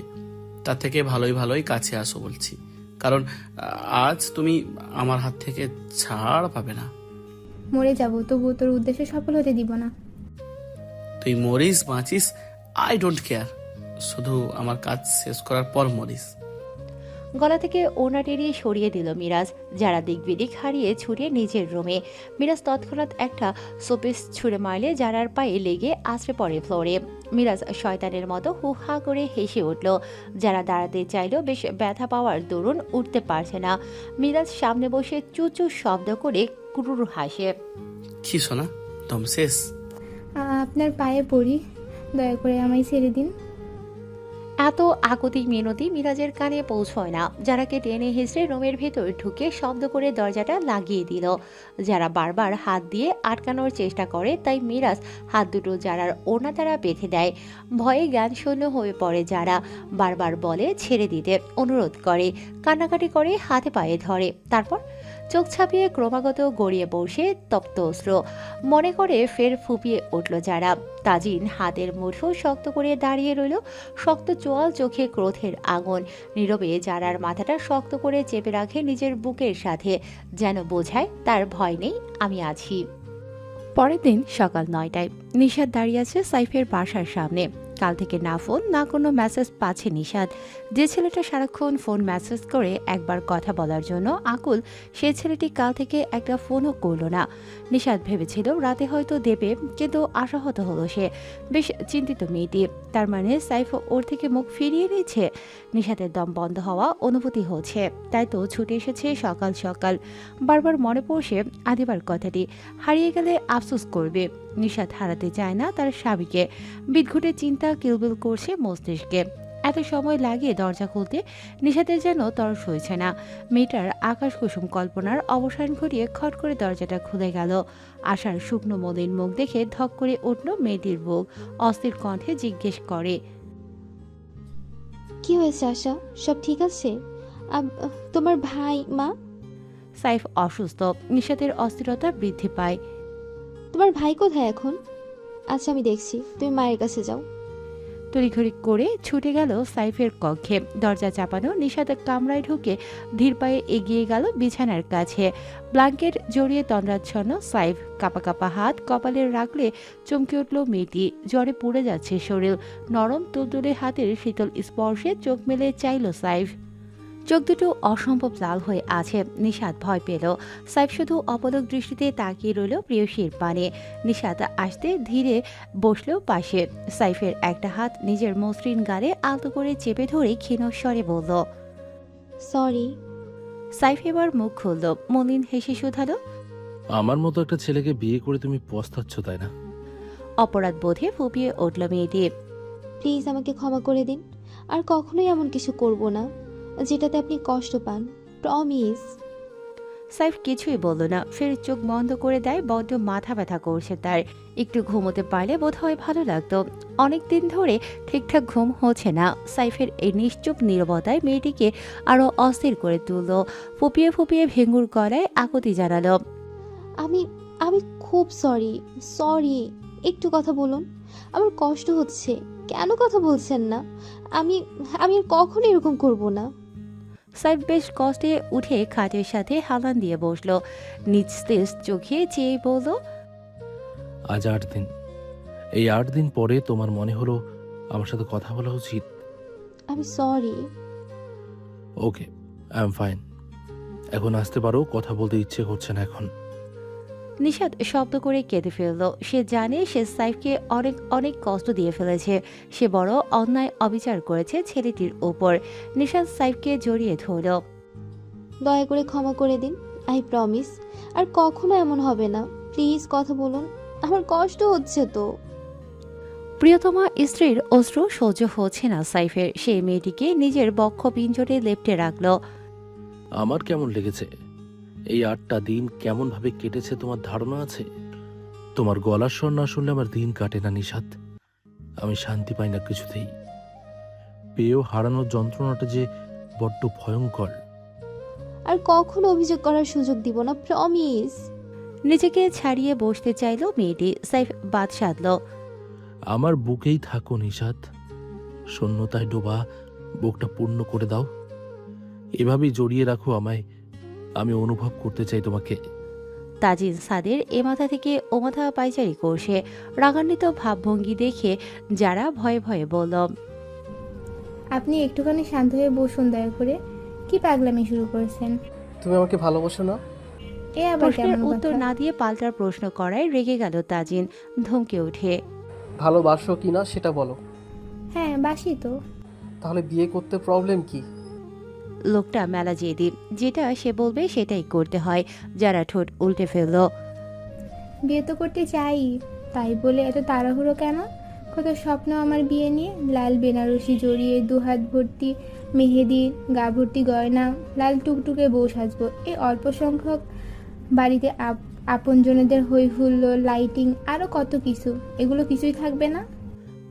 তার থেকে ভালোই ভালোই কাছে আসো বলছি, কারণ আজ তুমি আমার হাত থেকে ছাড় পাবে না। মরে যাব, তবুও তোর উদ্দেশ্য সফল হতে দিব না। তুই মরিস বাঁচিস, আই ডোন্ট কেয়ার, শুধু আমার কাজ শেষ করার পর মরিস। গলা থেকে ওড়না টেরিয়ে সরিয়ে দিল মিরাজ। যারা দিক বিদিক হারিয়ে ছুটে নিজের রুমে। মিরাজ তৎক্ষণাৎ একটা শোপিস ছুঁড়ে মারলে যারার পায়ে লেগে আছড়ে পড়ে ফ্লোরে। মিরাজ শয়তানের মতো হু হা করে হেসে উঠল। যারা দাঁড়াতে চাইলেও বেশ ব্যথা পাওয়ার দরুন উঠতে পারছে না। মিরাজ সামনে বসে চুচু শব্দ করে কুরুর হাসে। কি শোনা, দম শেষ? আপনার পায়ে পড়ি, দয়া করে আমায় ছেড়ে দিন। এত আকুতি মিনতি মিরাজের কানে পৌঁছয় না। যারাকে টেনে হেসড়ে রুমের ভেতর ঢুকে শব্দ করে দরজাটা লাগিয়ে দিল। যারা বারবার হাত দিয়ে আটকানোর চেষ্টা করে, তাই মিরাজ হাত দুটো যারার ওড়না দ্বারা বেঁধে দেয়। ভয়ে জ্ঞানশূন্য হয়ে পড়ে যারা, বারবার বলে ছেড়ে দিতে, অনুরোধ করে, কান্নাকাটি করে, হাতে পায়ে ধরে। তারপর চোখ ছাপিয়ে ক্রমাগত গড়িয়ে বসে তপ্ত অস্ত্র। মনে করে ফের ফুপিয়ে উঠল যারা। তাজিন হাতের মুঠো শক্ত করে দাঁড়িয়ে রইল, শক্ত চোয়াল চোখে ক্রোধের আগুন। নীরবে যারার মাথাটা শক্ত করে চেপে রাখে নিজের বুকের সাথে, যেন বোঝায় তার ভয় নেই, আমি আছি। পরের দিন সকাল 9টায় নিশাদ দাঁড়িয়ে আছে সাইফের বাসার সামনে। কাল থেকে না ফোন না কোনো মেসেজ পাচ্ছে নিশাদ। যে ছেলেটা সারাক্ষণ ফোন মেসেজ করে একবার কথা বলার জন্য আকুল, সে ছেলেটি কাল থেকে একটা ফোনও করলো না। নিশাদ ভেবেছিল রাতে হয়তো দেবে, কিন্তু আশাহত হলো সে। বেশ চিন্তিত মেয়েটি, তার মানে সাইফ ওর থেকে মুখ ফিরিয়ে নিচ্ছে। নিশাদের দম বন্ধ হওয়া অনুভূতি হচ্ছে, তাই তো ছুটে এসেছে সকাল সকাল। বারবার মনে পড়ছে আদিবার কথাটি, হারিয়ে গেলে আফসোস করবে। নিশাদ হারাতে চায় না তার স্বামীকে। বিদঘুটে চিন্তা কিলবিল করছে মস্তিষ্কে। এত সময় লাগিয়ে দরজা খুলতে নিশাদের যেন তরস হয়েছে না। মেয়েটার আকাশ কুসুম কল্পনার অবসান ঘটিয়ে খট করে দরজাটা খুলে গেল। আশার শুকনো মলিন মুখ দেখে ধক করে উঠল মেয়েটির বুক। অস্থির কণ্ঠে জিজ্ঞেস করে, কি হয়েছে আশা? সব ঠিক আছে? তোমার ভাই, মা? সাইফ অসুস্থ। নিশাদের অস্থিরতা বৃদ্ধি পায়। তোমার ভাই কোথায় এখন? আচ্ছা আমি দেখছি, তুমি মায়ের কাছে যাও। তড়িঘড়ি করে ছুটে গেল সাইফের কক্ষে। দরজা চাপানো নিশাদ কামরায় ঢুকে ধীর পায়ে এগিয়ে গেল বিছানার কাছে। ব্ল্যাঙ্কেট জড়িয়ে তন্দ্রাচ্ছন্ন সাইফ, কাপা কাপা হাত কপালে রাখলে চমকে উঠল মেয়েটি। জ্বরে পুড়ে যাচ্ছে শরীর। নরম তুলতুলে হাতের শীতল স্পর্শে চোখ মেলে চাইল সাইফ। চোখ দুটো অসম্ভব লাল হয়ে আছে। নিশাদ ভয় পেল। সাইফ শুধু অপলক দৃষ্টিতে তাকিয়ে রইল প্রেয়সীর পানে। নিশাদ আসতে ধীরে বসল পাশে। সাইফের একটা হাত নিজের মসৃণ গালে আলতো করে চেপে ধরে ক্ষীণ স্বরে বলল, সরি। সাইফ এবার মুখ খুলল, মলিন হেসে শুধালো, আমার মতো একটা ছেলেকে বিয়ে করে তুমি পস্তাচ্ছ, তাই না? অপরাধ বোধে ফুপিয়ে উঠল মেয়েটি। প্লিজ আমাকে ক্ষমা করে দিন। আর কখনোই এমন কিছু করব না যেটাতে আপনি কষ্ট পান, প্রমিস। সাইফ কিছুই বলল না, ফের চোখ বন্ধ করে দেয়। বড্ড মাথা ব্যথা করছে তার। একটু ঘুমোতে পারলে বোধহয় ভালো লাগতো। অনেকদিন ধরে ঠিকঠাক ঘুম হচ্ছে না। সাইফের এই নিশ্চুপ নীরবতায় মেয়েটিকে আরো অস্থির করে তুলল। ফুপিয়ে ফুপিয়ে ভেঙ্গুর গলায় আকুতি জানালো, আমি আমি খুব সরি। একটু কথা বলুন, আমার কষ্ট হচ্ছে। কেন কথা বলছেন না? আমি আমি আর কখনো এরকম করব না। সাইফ বেশ কষ্টে উঠে খাটের সাথে হালান দিয়ে বসলো। নিস্তেজ চোখে চেয়ে বলল, আজ 8 দিন। এই 8 দিন পরে তোমার মনে হলো আমার সাথে কথা বলা উচিত? আমি sorry. Okay, I am fine. এখন আসতে পারো, কথা বলতে ইচ্ছে করছে না এখন। নিশাদ শব্দ করে কেঁদে ফেলল। সে জানে সে সাইফকে অনেক অনেক কষ্ট দিয়ে ফেলেছে। সে বড় অন্যায় অবিচার করেছে ছেলেটির ওপর। নিশাদ সাইফকে জড়িয়ে ধরল। দয়া করে ক্ষমা করে দিন, আই প্রমিস। আর কখনো এমন হবে না। প্লিজ কথা বলুন, আমার কষ্ট হচ্ছে তো। প্রিয়তমা স্ত্রীর অশ্রু সহ্য হচ্ছে না সাইফের। সে মেয়েটিকে নিজের বক্ষ পিঞ্জরে লেপ্টে রাখল। আমার কেমন লেগেছে? এই 8টা দিন কেমন ভাবে কেটেছে তোমার ধারণা আছে? তোমার গলার স্বর না শুনলে আমার দিন কাটে না নিশাদ। আমি শান্তি পাই না কিছুতেই। পেয়েও হারানোর যন্ত্রণাটা যে বড্ড ভয়ঙ্কর। আর কখনো অভিযোগ করার সুযোগ দিব না, প্রমিস। নিজেকে ছাড়িয়ে বসতে চাইল মেয়েটি। সাইফ বাদ সাধল। আমার বুকেই থাকো নিশাদ। শূন্যতায় ডোবা বুকটা পূর্ণ করে দাও। এভাবেই জড়িয়ে রাখো আমায়। আমি অনুভব করতে চাই তোমাকে। তাজিন সাদের এ মাথা থেকে ও মাথা পাইচারি করছে। রাগান্বিত ভাবভঙ্গি দেখে যারা ভয়ে ভয়ে বলল, আপনি একটুখানি শান্ত হয়ে বসুন দয়া করে। কি পাগলামি শুরু করেছেন? তুমি আমাকে ভালোবাসো না? এ আবার প্রশ্নের কেমন উত্তর কথা? না দিয়ে পাল্টার প্রশ্ন করায় রেগে গেল তাজিন। ধমকে ওঠে, ভালোবাসো কি না সেটা বলো। হ্যাঁ বাসি তো। তাহলে বিয়ে করতে প্রবলেম কি? লোকটা মেলা জেদি, যেটা সে বলবে সেটাই করতে হয়। যারা ঠোঁট উল্টে ফেলল। বিয়ে তো করতে চাই, তাই বলে এত তাড়াহুড়ো কেন? কত স্বপ্ন আমার বিয়ে নিয়ে, লাল বেনারসি জড়িয়ে দুহাত ভর্তি মেহেদি, গা ভর্তি গয়না, লাল টুকটুকে বউ সাজবো। এই অল্প সংখ্যক বাড়িতে আপনজনেদের হই হুল্লোড়, লাইটিং, আরও কত কিছু। এগুলো কিছুই থাকবে না।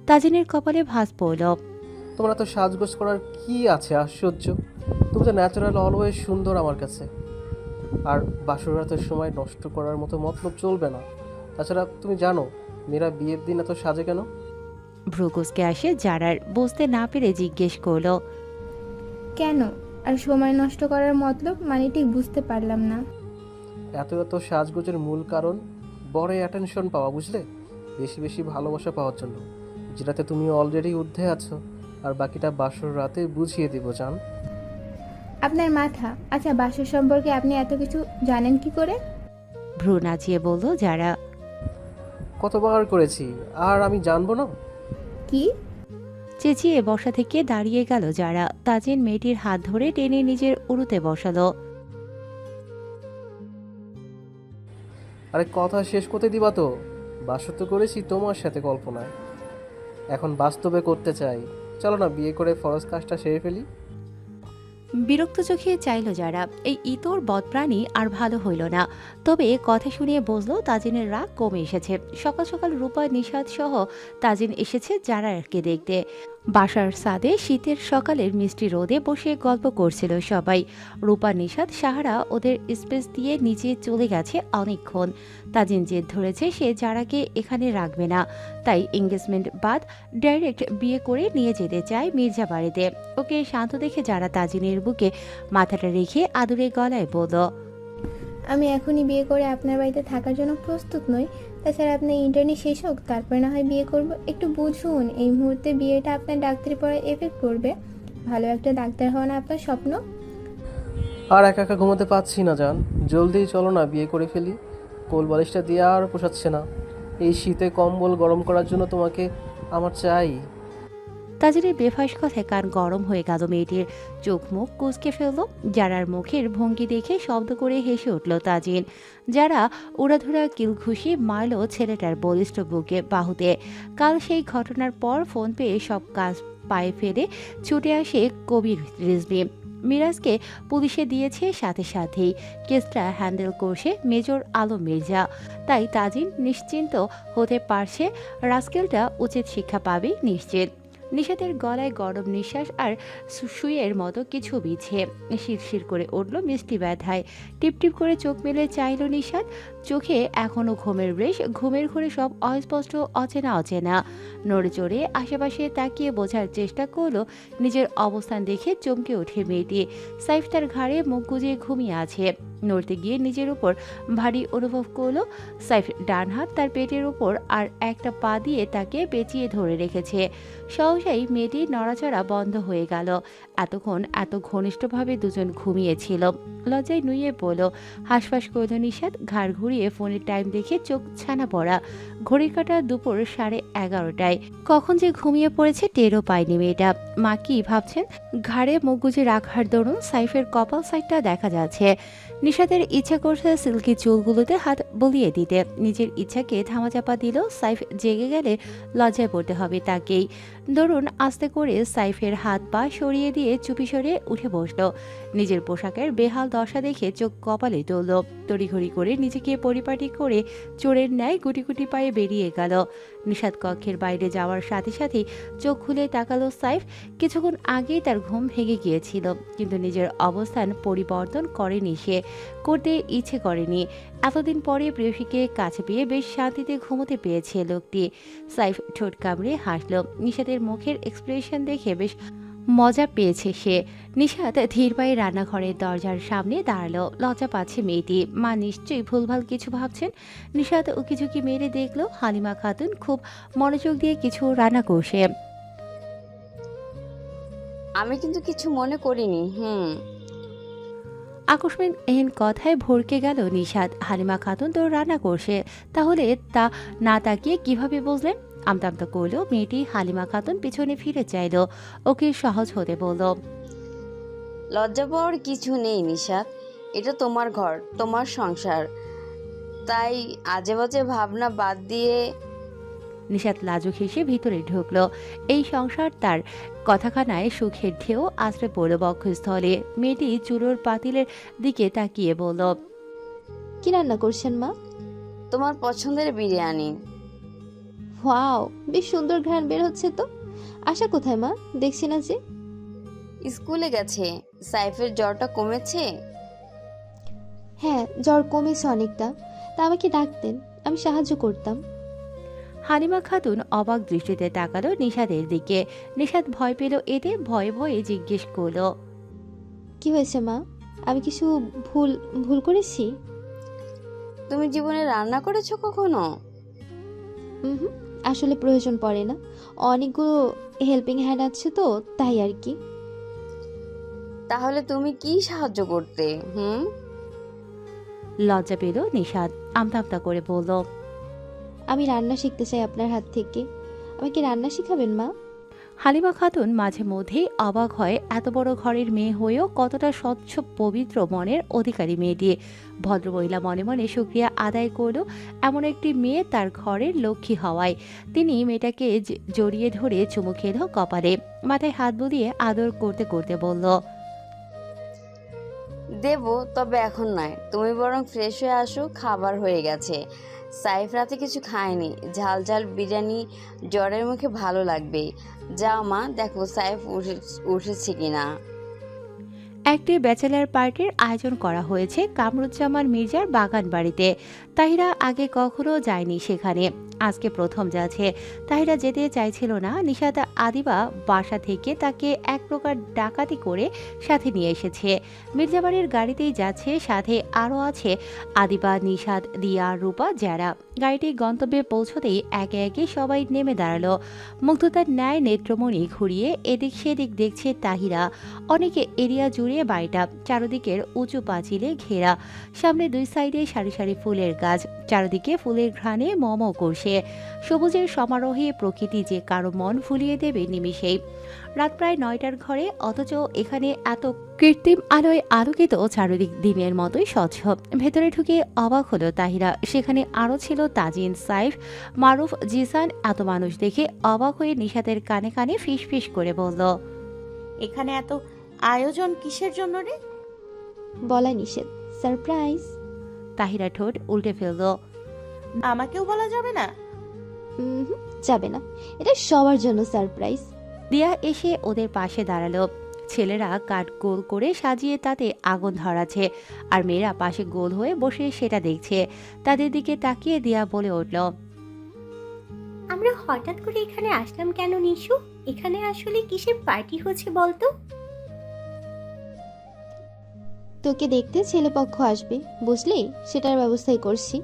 তাজিনের কপালে ভাঁজ পড়ল। তোমার এত সাজগোজ করার কি আছে? আশ্চর্য, তুমি তো ন্যাচারাল অলওয়েজ সুন্দর আমার কাছে। আর বাসর রাতের সময় নষ্ট করার মতো মতলব চলবে না। তাছাড়া তুমি জানো মেয়েরা বিয়ের দিন এত সাজে কেন? ভ্রুকুসকে আসে জারার, বুঝতে না পেরে জিজ্ঞেস করলো, কেন? আর সময় নষ্ট করার মতলব মানে ঠিক বুঝতে পারলাম না। এত এত সাজগোজের মূল কারণ বড় অ্যাটেনশন পাওয়া, বুঝলে? বেশি বেশি ভালোবাসা পাওয়ার জন্য, যেটাতে তুমি অলরেডি ঊর্ধ্বে আছো। আর বাকিটা বাসর রাতে বুঝিয়ে দিব জান। আপনার মাথা। আচ্ছা, বাসর সম্পর্কে আপনি এত কিছু জানেন কি করে? ভ্রু নাচিয়ে বলল যারা। কতবার করেছি, আর আমি জানবো না? কি? চেঁচিয়ে বসা থেকে দাঁড়িয়ে গেল যারা। তাজিন মেয়েটির হাত ধরে টেনে নিজের উড়ুতে বসালো। আরে কথা শেষ করতে দিবা তো? বাসর তো করেছি তোমার সাথে কল্পনায়, এখন বাস্তবে করতে চাই। চলো না বিয়ে করে ফরজ কাজটা সেরে ফেলি। বিরক্ত চোখে চাইল যারা। এই ইতর বদপ্রাণী আর ভালো হইল না। তবে কথা শুনিয়ে বুঝলো তাজিনের রাগ কমে এসেছে। সকাল সকাল রূপা, নিশাদ সহ তাজিন এসেছে যারাকে দেখতে। বাসার ছাদে শীতের সকালের মিষ্টি রোদে বসে গল্প করছিল সবাই। রূপা, নিশাদ, সাহারা ওদের স্পেস দিয়ে নিচে চলে গেছে অনেকক্ষণ। তাজিন জেদ ধরেছে সে যারাকে এখানে রাখবে না, তাই এঙ্গেজমেন্ট বাদ ডাইরেক্ট বিয়ে করে নিয়ে যেতে চায় মির্জা বাড়িতে। ওকে শান্ত দেখে যারা তাজিনের বুকে মাথাটা রেখে আদুরে গলায় বলল, আমি এখনই বিয়ে করে আপনার বাড়িতে থাকার জন্য প্রস্তুত নই। তাছাড়া আপনার ইন্টার্নি শেষ হোক, তারপরে না হয় বিয়ে করব। একটু বুঝুন, এই মুহূর্তে বিয়েটা আপনার ডাক্তারি পড়ায় এফেক্ট করবে। ভালো একটা ডাক্তার হওয়া না আপনার স্বপ্ন? আর একা একা ঘুমাতে পাচ্ছি না জান, জলদি চলো না বিয়ে করে ফেলি। কোল বালিশটা দিয়ে আর পোষাচ্ছে না। এই শীতে কম্বল গরম করার জন্য তোমাকে আমার চাই। তাজিনের বেফাঁস কথায় কান গরম হয়ে গেল মেয়েটির। চোখ মুখ কুঁচকে ফেলল। যারার মুখের ভঙ্গি দেখে শব্দ করে হেসে উঠল তাজিন। যারা উড়াধুরা কিলঘুষি মারল ছেলেটার বলিষ্ঠ বুকে, বাহুতে। কাল সেই ঘটনার পর ফোন পেয়ে সব কাজ পায়ে ফেলে ছুটে আসে কবির রিজভি। মিরাজকে পুলিশে দিয়েছে, সাথে সাথেই কেসটা হ্যান্ডেল করছে মেজর আলম মির্জা। তাই তাজিন নিশ্চিন্ত হতে পারছে রাস্কেলটা উচিত শিক্ষা পাবে নিশ্চিত। নিশাতের গলায় গরম নিঃশ্বাস আর সুইয়ের মতো কিছু বিছে। শিরশির করে উঠল মিষ্টি ব্যথায়। টিপটিপ করে চোখ মেলে চাইল নিশাত। চোখে এখনো ঘুমের রেশ, ঘুমের ঘরে সব অস্পষ্ট, অচেনা অচেনা। নড়ে চড়ে আশেপাশে তাকিয়ে বোঝার চেষ্টা করলো। নিজের অবস্থান দেখে চমকে ওঠে মেয়েটি। সাইফ তার ঘাড়ে মুখ গুজিয়ে ঘুমিয়ে আছে। নড়তে গিয়ে নিজের উপর ভারী অনুভব করলো। সাইফ ডান হাত তার পেটের উপর আর একটা পা দিয়ে তাকে পেঁচিয়ে ধরে রেখেছে। সহসাই মেয়েটির নড়াচড়া বন্ধ হয়ে গেল। এতক্ষণ এত ঘনিষ্ঠভাবে দুজন ঘুমিয়েছিল। লজ্জায় নুয়ে পড়ল। হাঁসফাঁস করল নিশাদ। ঘাড় ঘুরিয়ে ফোনের টাইম দেখে চোখ ছানা পড়া। ঘড়ির কাঁটা দুপুর 11:30। কখন যে ঘুমিয়ে পড়েছে টেরও পায়নি মেয়েটা। মা কি ভাবছেন? ঘাড়ে মুখ গুজে রাখার দরুন সাইফের কপাল সাইডটা দেখা যাচ্ছে। নিশাদের ইচ্ছা করছে সিল্কি চুলগুলোতে হাত বলিয়ে দিতে। নিজের ইচ্ছাকে ধামাচাপা দিল। সাইফ জেগে গেলে লজ্জায় পড়তে হবে তাকেই। দরুন আস্তে করে সাইফের হাত পা সরিয়ে দিয়ে চুপি সরে উঠে বসল। নিজের পোশাকের বেহাল দশা দেখে চোখ কপালে তুলল। তড়িঘড়ি করে নিজেকে পরিপাটি করে চোরের ন্যায় গুটি গুটি পায়ে বেরিয়ে গেল। নিশাদ কক্ষের বাইরে যাওয়ার সাথে সাথেই চোখ খুলে তাকালো সাইফ। কিছুক্ষণ আগেই তার ঘুম ভেঙে গিয়েছিল, কিন্তু নিজের অবস্থান পরিবর্তন করেনি সে, করতে ইচ্ছে করেনি। এতদিন পরে প্রেয়সীকে কাছে পেয়ে বেশ শান্তিতে ঘুমোতে পেয়েছে লোকটি। সাইফ ঠোঁট কামড়ে হাসল। নিশাদের মুখের এক্সপ্রেশন দেখে বেশ মজা পেয়েছে সে। নিশাদ ধীর পায়ে রান্নাঘরের দরজার সামনে দাঁড়ালো। লজ্জা পাচ্ছে মেয়েটি। মা নিশ্চয়ই ভুলভাল কিছু ভাবছেন। নিশাদ উকিঝুঁকি মেরে দেখলো হালিমা খাতুন খুব মনোযোগ দিয়ে কিছু রান্না করছে। আমি কিন্তু কিছু মনে করিনি। আকস্মিক এহেন কথায় ভরকে গেল নিশাদ। হালিমা খাতুন তো রান্না করছে, তাহলে তা না তাকিয়ে কিভাবে বুঝলেন? আমতা আমতা করলো মেয়েটি। হালিমা খাতুন পিছনে ফিরে চাইল। ওকে সহজ হতে বলল, লজ্জা পাওয়ার কিছু নেই নিশাত, এটা তোমার ঘর, তোমার সংসার, তাই আজে বাজে ভাবনা বাদ দিয়ে। নিশাত লাজুক হেসে ভিতরে ঢুকলো। এই সংসার তার কথাখানায় সুখের ঢেউ আশ্রে পড়ল বক্ষস্থলে। মেয়েটি চুলোর পাতিলের দিকে তাকিয়ে বলল, কি রান্না করছেন মা? তোমার পছন্দের বিরিয়ানি। ওয়াও, বেশ সুন্দর ঘ্রাণ বের হচ্ছে তো। আশা কোথায় মা? দেখছি না যে। স্কুলে গেছে। সাইফের জ্বরটা কমেছে? হ্যাঁ, জ্বর কমেছে অনেকটা। তা আমাকে ডাকতেন, আমি সাহায্য করতাম। হালিমা খাতুন অবাক দৃষ্টিতে তাকালো নিশাদের দিকে। নিশাদ ভয় পেল এতে, ভয়ে ভয়ে জিজ্ঞেস করলো, কি হয়েছে মা? আমি কিছু ভুল ভুল করেছি? তুমি জীবনে রান্না করেছো কখনো? হুম, আসলে প্রয়োজন পড়ে না। অনেকগুলো হেল্পিং হ্যান্ড আছে তো, তাই আর কি। তাহলে তুমি কি সাহায্য করতে? লজ্জা পেল নিশাদ। আমতা আমতা করে বলল, আমি রান্না শিখতে চাই আপনার হাত থেকে। আমাকে রান্না শিখাবেন মা? হালিমা খাতুন মাঝে মধ্যেই অবাক হয়, এত বড় ঘরের মেয়ে হয়েও কতটা স্বচ্ছ পবিত্র মনের অধিকারী মেয়েটি। ভদ্রমহিলা মনে মনে শুকরিয়া আদায় করল এমন একটি মেয়ে তার ঘরের লক্ষ্মী হওয়ায়। তিনি মেয়েটাকে জড়িয়ে ধরে চুমু খেল কপালে। মাথায় হাত বুলিয়ে আদর করতে করতে বলল, দেব, তবে এখন নয়। তুমি বরং ফ্রেশ হয়ে আসো, খাবার হয়ে গেছে। সাইফ রাতে কিছু খায়নি। ঝাল ঝাল বিরিয়ানি জ্বরের মুখে ভালো লাগবে। যাও মা, দেখো সাইফ উঠেছে কিনা। একটি ব্যাচেলার পার্টির আয়োজন করা হয়েছে কামরুজ্জামান মির্জার বাগান বাড়িতে। তাহিরা আগে কখনো যায়নি সেখানে, আজকে প্রথম যাচ্ছে। তাহিরা যেতে চাইছিল না। নিশাত আদিবা বাসা থেকে তাকে এক প্রকার ডাকাতি করে সাথে নিয়ে এসেছে। মির্জাবাড়ির গাড়িতেই যাচ্ছে, সাথে আরও আছে আদিবা, নিশাত, দিয়া, রূপা, যারা। গাড়িটি গন্তব্যে পৌঁছতেই একে একে সবাই নেমে দাঁড়ালো। মুগ্ধতার ন্যায় নেত্রমণি ঘুরিয়ে এদিক সেদিক দেখছে তাহিরা। অনেকে এরিয়া জুড়ে বাড়িটা, চারদিকের উঁচু পাঁচিলে ঘেরা। সামনে দুই সাইডে সারি সারি ফুলের গাছ, চারদিকে ফুলের ঘ্রাণে মম করছে। সবুজের সমারোহে প্রকৃতি যে কারো মন ফুলিয়ে দেবে নিমিষেই। রাত প্রায় 9টার ঘরে, অথচ এখানে এত কৃত্রিম আলোয় আলোকিত চারদিক দিনের মতোই স্বচ্ছ। ভেতরে ঢুকে অবাক হলো তাহিরা। সেখানে আরও ছিল তাজিন, সাইফ, মারুফ, জিসান। এত মানুষ দেখে অবাক হয়ে নিশাতের কানে কানে ফিস ফিস করে বলল, এখানে এত আয়োজন কিসের জন্য রে? বলা নিষেধ, সারপ্রাইজ। তাহিরা ঠোঁট উল্টে ফেলল, আমাকেও বলা যাবে না? যাবে না, এটা সবার জন্য সারপ্রাইজ। দিয়া এসে ওদের পাশে দাঁড়ালো। ছেলেরা কাঠ গোল করে সাজিয়ে তাতে আগুন ধরাচ্ছে, আর মেয়েরা পাশে গোল হয়ে বসে সেটা দেখছে। তাদের দিকে তাকিয়ে দিয়া বলে উঠল, আমরা হঠাৎ করে এখানে আসলাম কেন নিশু? এখানে আসলে কিসের পার্টি হচ্ছে বলতো? তোকে দেখতে ছেলেপক্ষ আসবে, বুঝলি? সেটার ব্যবস্থাই করছি।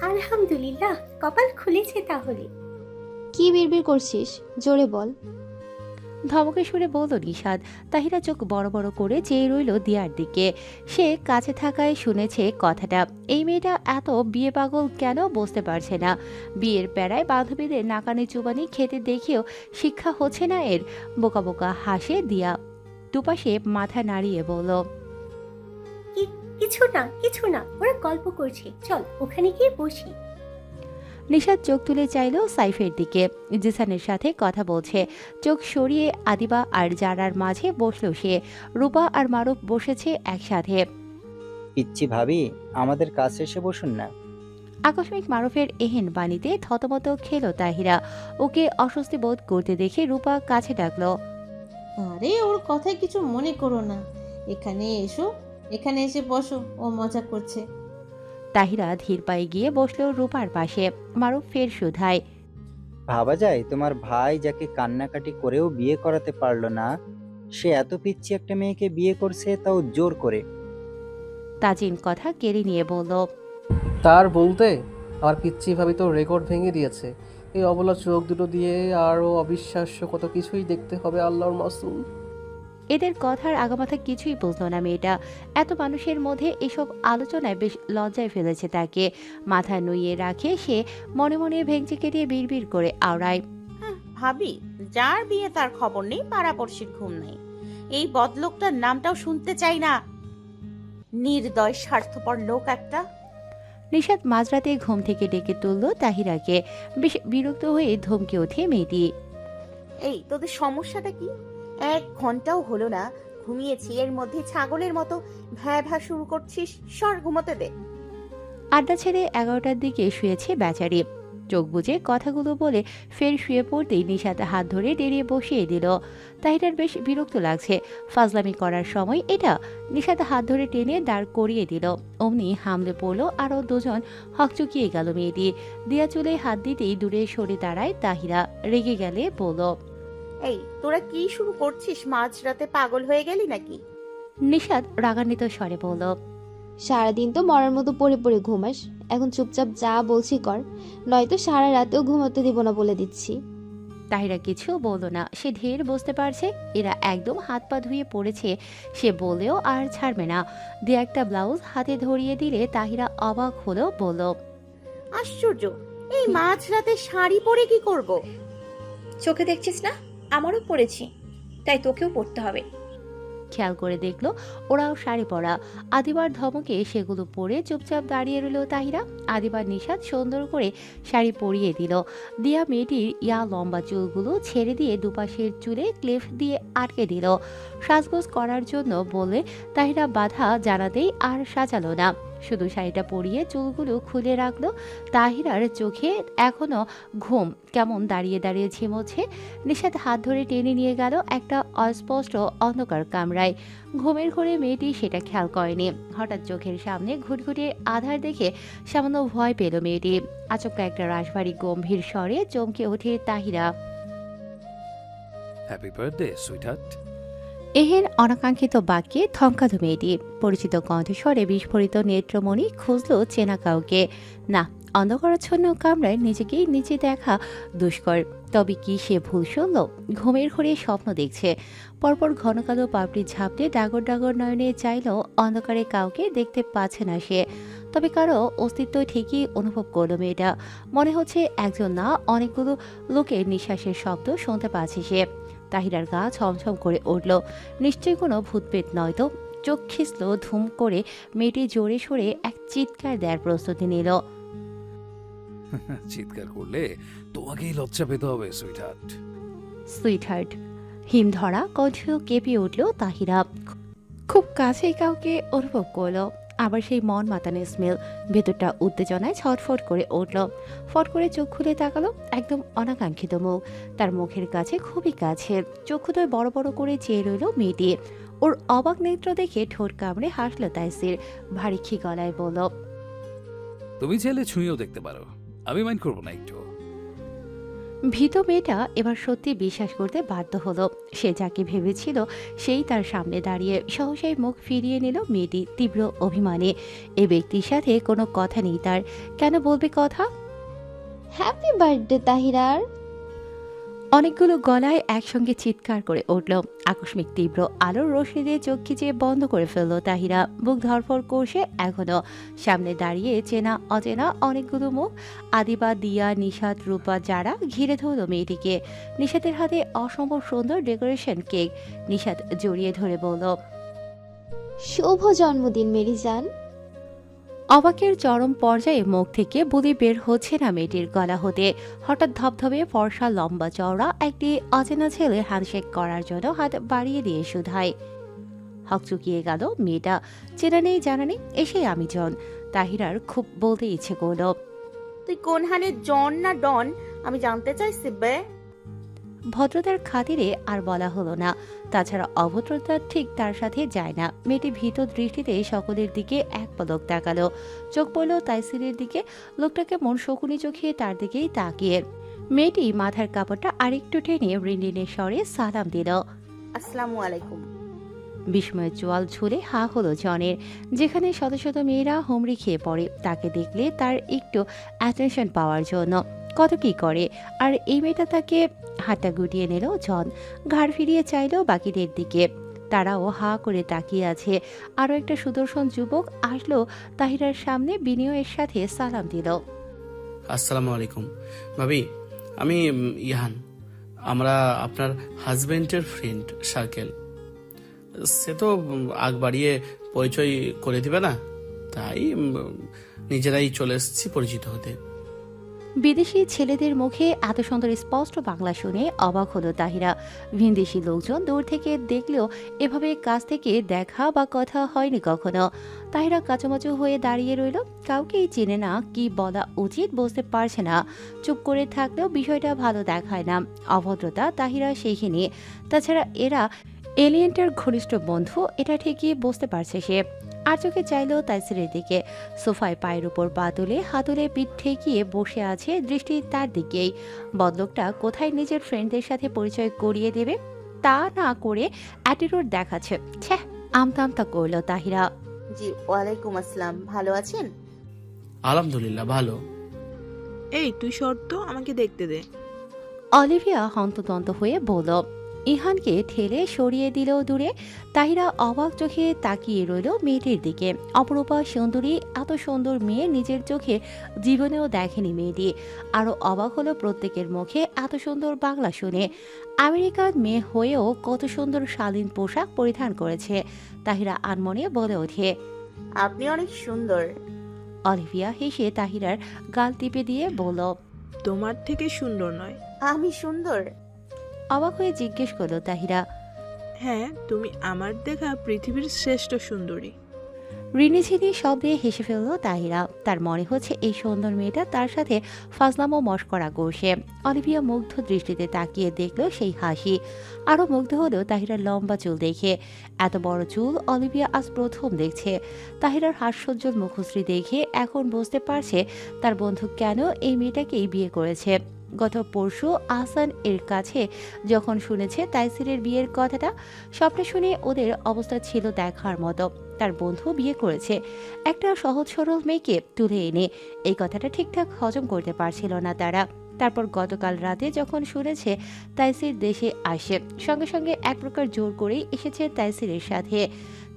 আলহামদুলিল্লাহ, কপাল খুলেছে তাহলে। কি বিড়বিড় করছিস? জোরে বল। ধমকে সুরে বলল নিশাদ। তাহিরা চোখ বড় বড় করে চেয়ে রইল দিয়ার দিকে। সে কাছে থাকায় শুনেছে কথাটা। এই মেয়েটা এত বিয়ে পাগল কেন বুঝতে পারছে না। বিয়ের প্যারায় বান্ধবীদের নাকানি চুবানি খেতে দেখেও শিক্ষা হচ্ছে না এর। বোকা বোকা হাসে দিয়া, দুপাশে মাথা নাড়িয়ে বলল, কিছু না, ওরা গল্প করছে, চল ওখানে গিয়ে বসি। নিশাদ চোখ তুলে চাইল সাইফের দিকে। জিসানের সাথে কথা বলছে। চোখ সরিয়ে আদিবা আর জারার মাঝে বসল সে। রূপা আর মারুফ বসেছে একসাথে। পিচ্ছি ভাবি, আমাদের কাছে এসে বসুন না। আকস্মিক মারুফের এহেন বাণীতে থতমত খেল তাহিরা। ওকে অস্বস্তি বোধ করতে দেখে রূপা কাছে ডাকলো, আরে ওর কথায় কিছু মনে করো না, এখানে এসো, এখানে এসে বসো, ও মজা করছে। তাহিরা ধীর পায়ে গিয়ে বসলো রূপার পাশে। মারুফ ফের শুধায়, ভাবা যায় তোমার ভাই যাকে কান্নাকাটি করেও বিয়ে করাতে পারলো না, সে এত পিচ্ছি একটা মেয়েকে বিয়ে করছে, তাও জোর করে। তাজিন কথা কেড়ে নিয়ে বলল, তার বলতে আমার পিচ্ছি ভাবি তো রেকর্ড ভেঙে দিয়েছে। এই অবলা চোখ দুটো দিয়ে আরও অবিশ্বাস্য কত কিছুই দেখতে হবে আল্লাহর মাসুম। এদের কথার আগামাথা কিছুই বুঝল না মেয়েটা। এত মানুষের মধ্যে এসব আলোচনায় বেশ লজ্জায় ফেলেছে তাকে। মাথা নুইয়ে রাখে সে, মনে মনে ভেঙচি কেটে বিড়বিড় করে আওড়ায়, ভাবি, যার বিয়ে তার খবর নেই, পাড়াপড়শির ঘুম নেই। এই বদলোকটার নামটাও শুনতে চাই না। নির্দয় স্বার্থপর লোক একটা। নিশাত মাঝরাতে ঘুম থেকে ডেকে তুলল তাহিরাকে। বেশ বিরক্ত হয়ে ধমকে ওঠে মেয়েটি। এই তোদের সমস্যাটা কি? 1 ঘন্টাও হলো না ঘুমিয়েছি, এর মধ্যে ছাগলের মতো ভ্যা ভ্যা শুরু করছিস। সর, ঘুমোতে দে। আড্ডা ছেড়ে 11টার দিকে শুয়েছে বেচারি। চোখ বুজে কথাগুলো বলে ফের শুয়ে পড়তেই নিশাত হাত ধরে ডেরিয়ে বসিয়ে দিল। তাহিরার বেশ বিরক্ত লাগছে, ফাজলামি করার সময় এটা। নিশাত হাত ধরে টেনে দাঁড় করিয়ে দিল। অমনি হামলে পড়লো আরও দুজন, হকচকিয়ে গেল মেয়েটি। দিয়া চুলে হাত দিতেই দূরে সরে দাঁড়ায় তাহিরা। রেগে গেলে বলল, এই তোরা কি শুরু করছিস? মাঝরাতে পাগল হয়ে গেলি নাকি? নিশাত রাগান্বিত স্বরে বলল, সারাদিন তো মরার মতো পড়ে পড়ে ঘুমাস, এখন চুপচাপ যা বলছি কর, নয়তো সারা রাতেও ঘুমাতে দিব না বলে দিচ্ছি। তাহিরা কিছু বলল না। সে ঢের বুঝতে পারছে এরা একদম হাত পা ধুয়ে পড়েছে। সে বলেও আর ছাড়বে না। দু একটা ব্লাউজ হাতে ধরিয়ে দিলে তাহিরা অবাক হলো, বলল, আশ্চর্য, এই মাঝরাতে শাড়ি পরে কি করব? চোখে দেখছিস না, আমারও পড়েছি, তাই তোকেও পড়তে হবে। খেয়াল করে দেখলো ওরাও শাড়ি পরা। আদিবার ধমকে সেগুলো পরে চুপচাপ দাঁড়িয়ে রইল তাহিরা। আদিবার নিশাত সুন্দর করে শাড়ি পরিয়ে দিল। দিয়া মেয়েটির লম্বা চুলগুলো ছেড়ে দিয়ে দুপাশের চুলে ক্লিপ দিয়ে আটকে দিল। সাজগোজ করার জন্য বলে তাহিরা বাধা জানাতেই আর সাজালো না, শুধু শাড়িটা পরিয়ে চুলগুলো খুলে রাখলো। তাহিরার চোখে এখনো ঘুম, কেমন দাঁড়িয়ে দাঁড়িয়ে ঝিমোচ্ছে। নিশাত হাত ধরে টেনে নিয়ে গেল একটা অস্পষ্ট অন্ধকার কামরায়। ঘুমের ঘরে মেয়েটি সেটা খেয়াল করেনি। হঠাৎ চোখের সামনে ঘুটঘুটে আধার দেখে সামান্য ভয় পেল মেয়েটি। আচমকা একটা রাশভারী গম্ভীর স্বরে চমকে ওঠে তাহিরা। Happy birthday sweetheart. এহেন অনাকাঙ্ক্ষিত বাক্যে থমকালো মেয়েটি। পরিচিত কণ্ঠস্বরে বিস্ফোরিত নেত্রমণি খুঁজল চেনা কাউকে। না, অন্ধকারাচ্ছন্ন কামরায় নিজেকেই নিচে দেখা দুষ্কর। তবে কি সে ভুল শুনল? ঘুমের ঘরে স্বপ্ন দেখছে। পরপর ঘন কালো পাপড়ি ঝাপটে ডাগর ডাগর নয়নে চাইলেও অন্ধকারে কাউকে দেখতে পাচ্ছে না সে। তবে কারো অস্তিত্ব ঠিকই অনুভব করলো মেয়েটা। মনে হচ্ছে একজন না, অনেকগুলো লোকের নিঃশ্বাসের শব্দ শুনতে পাচ্ছে সে। তাহিরার গা ছমছম করে উঠল। নিশ্চয়ই কোনো ভূতপেত নয়তো। চোখ খিসল ধুম করে। মেয়েটি জোরে সোরে এক চিৎকার দেওয়ার প্রস্তুতি নিল। চিৎকার করলে তোমাকেই লজ্জা পেতে হবে সুইটহার্ট। সুইটহার্ট। হিমধরা কণ্ঠ কেঁপে উঠল তাহিরা। খুব কাছে কাউকে অনুভব করলো। আবার সেই মন মাতানো স্মেল। ভেতরটা উত্তেজনায় ছটফট করে উঠল। ফট করে চোখ খুলে তাকালো। একদম অনাকাঙ্ক্ষিত মুখ, তার মুখের কাছে খুবই কাছে। চক্ষুদয় বড় বড় করে চেয়ে রইল মেয়েটি। ওর অবাক নেত্র দেখে ঠোঁট কামড়ে হাসল তাইসির। ভারী খি গলায় বলল, তুমি চাইলে ছুঁয়েও দেখতে পারো, আমি মাইন্ড করবো না একটু। ভীত মেয়েটা এবার সত্যি বিশ্বাস করতে বাধ্য হলো। সে যাকে ভেবেছিল সেই তার সামনে দাঁড়িয়ে। সহসাই মুখ ফিরিয়ে নিল মেয়েটি তীব্র অভিমানে। এ ব্যক্তির সাথে কোনো কথা নেই তার, কেন বলবে কথা? হ্যাপি বার্থডে তাহিরার। অনেকগুলো গলায় একসঙ্গে চিৎকার করে উঠল। আকস্মিক তীব্র আলোর রশ্মি দিয়ে চোখ খিচিয়ে বন্ধ করে ফেলল তাহিরা। বুক ধরফর করছে এখনো। সামনে দাঁড়িয়ে চেনা অচেনা অনেকগুলো মুখ। আদিবা, দিয়া, নিশাত, রূপা যারা ঘিরে ধরল মেয়েটিকে। নিশাতের হাতে অসম্ভব সুন্দর ডেকোরেশন কেক। নিশাত জড়িয়ে ধরে বলল, শুভ জন্মদিন মেরি জান। অবাকের চরম পর্যায়ে মুখ থেকে বুলি বের হচ্ছে না মেয়েটির গলা হতে। হঠাৎ ধবধবে ফর্সা লম্বা চওড়া একটি অচেনা ছেলে হ্যান্ডশেক করার জন্য হাত বাড়িয়ে দিয়ে শুধায়। হকচকিয়ে গেল মেয়েটা। চেনা নেই জানা নেই, এসে আমি জন। তাহিরার খুব বলতে ইচ্ছে করল, তুই কোন হানে জন না ডন আমি জানতে চাইছি বে। ভদ্রতার খাতিরে আর বলা হলো না। তাছাড়া অভদ্রতা ঠিক তার সাথে যায় না। মেয়েটি ভীত দৃষ্টিতে সকলের দিকে এক পলক তাকালো। চোখ পড়ল তাইসিরের দিকে। লোকটাকে মন শকুনি চোখে তার দিকেই তাকিয়ে। মেয়েটি মাথার কাপড়টা আরেকটু টেনে রিনরিনের স্বরে সালাম দিল। আসসালামু আলাইকুম। বিস্ময়ের জোয়াল ঝুলে হা হলো জনের। যেখানে শত শত মেয়েরা হুমড়ি খেয়ে পড়ে তাকে দেখলে তার একটু অ্যাটেনশন পাওয়ার জন্য কত কি করে। আর এই মেয়েটা তাকে হাতটা গুটিয়ে নিল জন। ঘাড় ফিরিয়ে চাইল বাকিদের দিকে। তারাও হা করে তাকিয়ে আছে। আরও একটা সুদর্শন যুবক আসলো তাহিরার সামনে বিনয়ের সাথে সালাম দিল। আসসালামু আলাইকুম ভাবি, আমি ইহান। আমরা আপনার হাজবেন্ডের ফ্রেন্ড সার্কেল। সে তো আগ বাড়িয়ে পরিচয় করে দিবে না, তাই নিজেরাই চলে এসেছি পরিচিত হতে। বিদেশি ছেলেদের মুখে এত সুন্দর স্পষ্ট বাংলা শুনে অবাক হলো তাহিরা। ভিনদেশি লোকজন দূর থেকে দেখলেও এভাবে কাছ থেকে দেখা বা কথা হয়নি কখনো। তাহিরা কাচুমাচু হয়ে দাঁড়িয়ে রইল, কাউকেই চেনে না, কি বলা উচিত বুঝতে পারছে না। চুপ করে থাকলেও বিষয়টা ভালো দেখায় না, অভদ্রতা তাহিরা সেইখানে। তাছাড়া এরা এলিয়েন্টের ঘনিষ্ঠ বন্ধু, এটা ঠিকই বুঝতে পারছে সে। আর চোখে চাইল তাইসিরের দিকে। সোফায় পায়ের উপর পা তুলে হাতুলে পিঠ ঠেকিয়ে বসে আছে, দৃষ্টি তার দিকেই। বদলোকটা কোথায় নিজের ফ্রেন্ডদের সাথে পরিচয় করিয়ে দেবে তা না করে অ্যাটিটিউড দেখাচ্ছে। ছ্যাঃ, আমতা আমতা করল তাহিরা। জি ওয়ালাইকুম আসসালাম, ভালো আছেন? আলহামদুলিল্লাহ ভালো। এই তুই শর্ত আমাকে দেখতে দে। অলিভিয়া হন্তদন্ত হয়ে বলল। ইহানকে ঠেলে সরিয়ে দিল দূরে। তাহিরা অবাক চোখে তাকিয়ে রইল মেয়েটির দিকে। অপরূপা সুন্দরী, এত সুন্দর মেয়ে নিজের চোখে জীবনেও দেখেনি মেয়েটি। আরও অবাক হলো প্রত্যেকের মুখে এত সুন্দর বাংলা শুনে। আমেরিকার মেয়ে হয়েও কত সুন্দর শালীন পোশাক পরিধান করেছে। তাহিরা আনমনে বলে ওঠে, আপনি অনেক সুন্দর। অলিভিয়া হেসে তাহিরার গাল টিপে দিয়ে বলল, তোমার থেকে সুন্দর নয়। আমি সুন্দর? অবাক হয়ে জিজ্ঞেস করলো তাহিরা। হ্যাঁ, তুমি আমার দেখা পৃথিবীর শ্রেষ্ঠ সুন্দরী। রিনিঝিনি শব্দে হেসে ফেলল তাহিরা। তার মনে হচ্ছে এই সুন্দর মেয়েটা তার সাথে ফাজলামো মশকরা করছে। অলিভিয়া মুগ্ধ দৃষ্টিতে তাকিয়ে দেখলো সেই হাসি। আরও মুগ্ধ হলো তাহিরার লম্বা চুল দেখে। এত বড় চুল অলিভিয়া আজ প্রথম দেখছে। তাহিরার হাস্যোজ্জ্বল মুখশ্রী দেখে এখন বুঝতে পারছে তার বন্ধু কেন এই মেয়েটাকেই বিয়ে করেছে। গত পরশু আহসান এর কাছে যখন শুনেছে তাইসিরের বিয়ের কথাটা, সবটা শুনে ওদের অবস্থা ছিল দেখার মতো। তার বন্ধু বিয়ে করেছে একটা সহজ সরল মেয়েকে তুলে এনে। এই কথাটা ঠিকঠাক হজম করতে পারছিল না তারা। তারপর গতকাল রাতে যখন শুনেছে তাইসির দেশে আসে, সঙ্গে সঙ্গে এক প্রকার জোর করেই এসেছে তাইসিরের সাথে।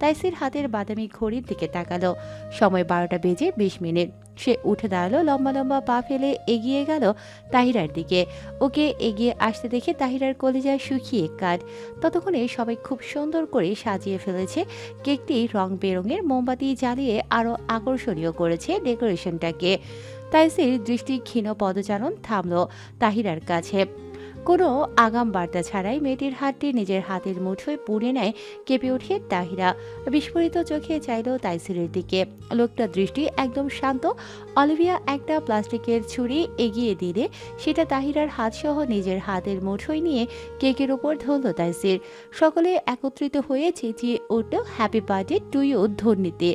তাইসির হাতের বাদামি ঘড়ির দিকে তাকালো, সময় 12টা বেজে 20 মিনিট। সে উঠে দাঁড়ালো, লম্বা লম্বা পা ফেলে এগিয়ে গেল তাহিরার দিকে। ওকে এগিয়ে আসতে দেখে তাহিরার কলিজা শুকিয়ে কাঠ। ততক্ষণে সবাই খুব সুন্দর করে সাজিয়ে ফেলেছে কেকটি, রং বেরঙের মোমবাতি জ্বালিয়ে আরও আকর্ষণীয় করেছে ডেকোরেশনটাকে। তাইসির দৃষ্টি ক্ষীণ পদচারণ থামল তাহিরার কাছে। কোনো আগাম বার্তা ছাড়াই মেয়েটির হাতটি নিজের হাতের মুঠোয় পুড়ে নেয় কেঁপে ওঠে তাহিরা। বিস্ফোরিত চোখে চাইল তাইসিরের দিকে। লোকটার দৃষ্টি একদম শান্ত। অলিভিয়া একটা প্লাস্টিকের ছুরি এগিয়ে দিলে সেটা তাহিরার হাতসহ নিজের হাতের মুঠোয় নিয়ে কেকের ওপর ধরল তাইসির। সকলে একত্রিত হয়ে চেঁচিয়ে উঠল, হ্যাপি বার্থডে টু ইউ ধন্যিতে।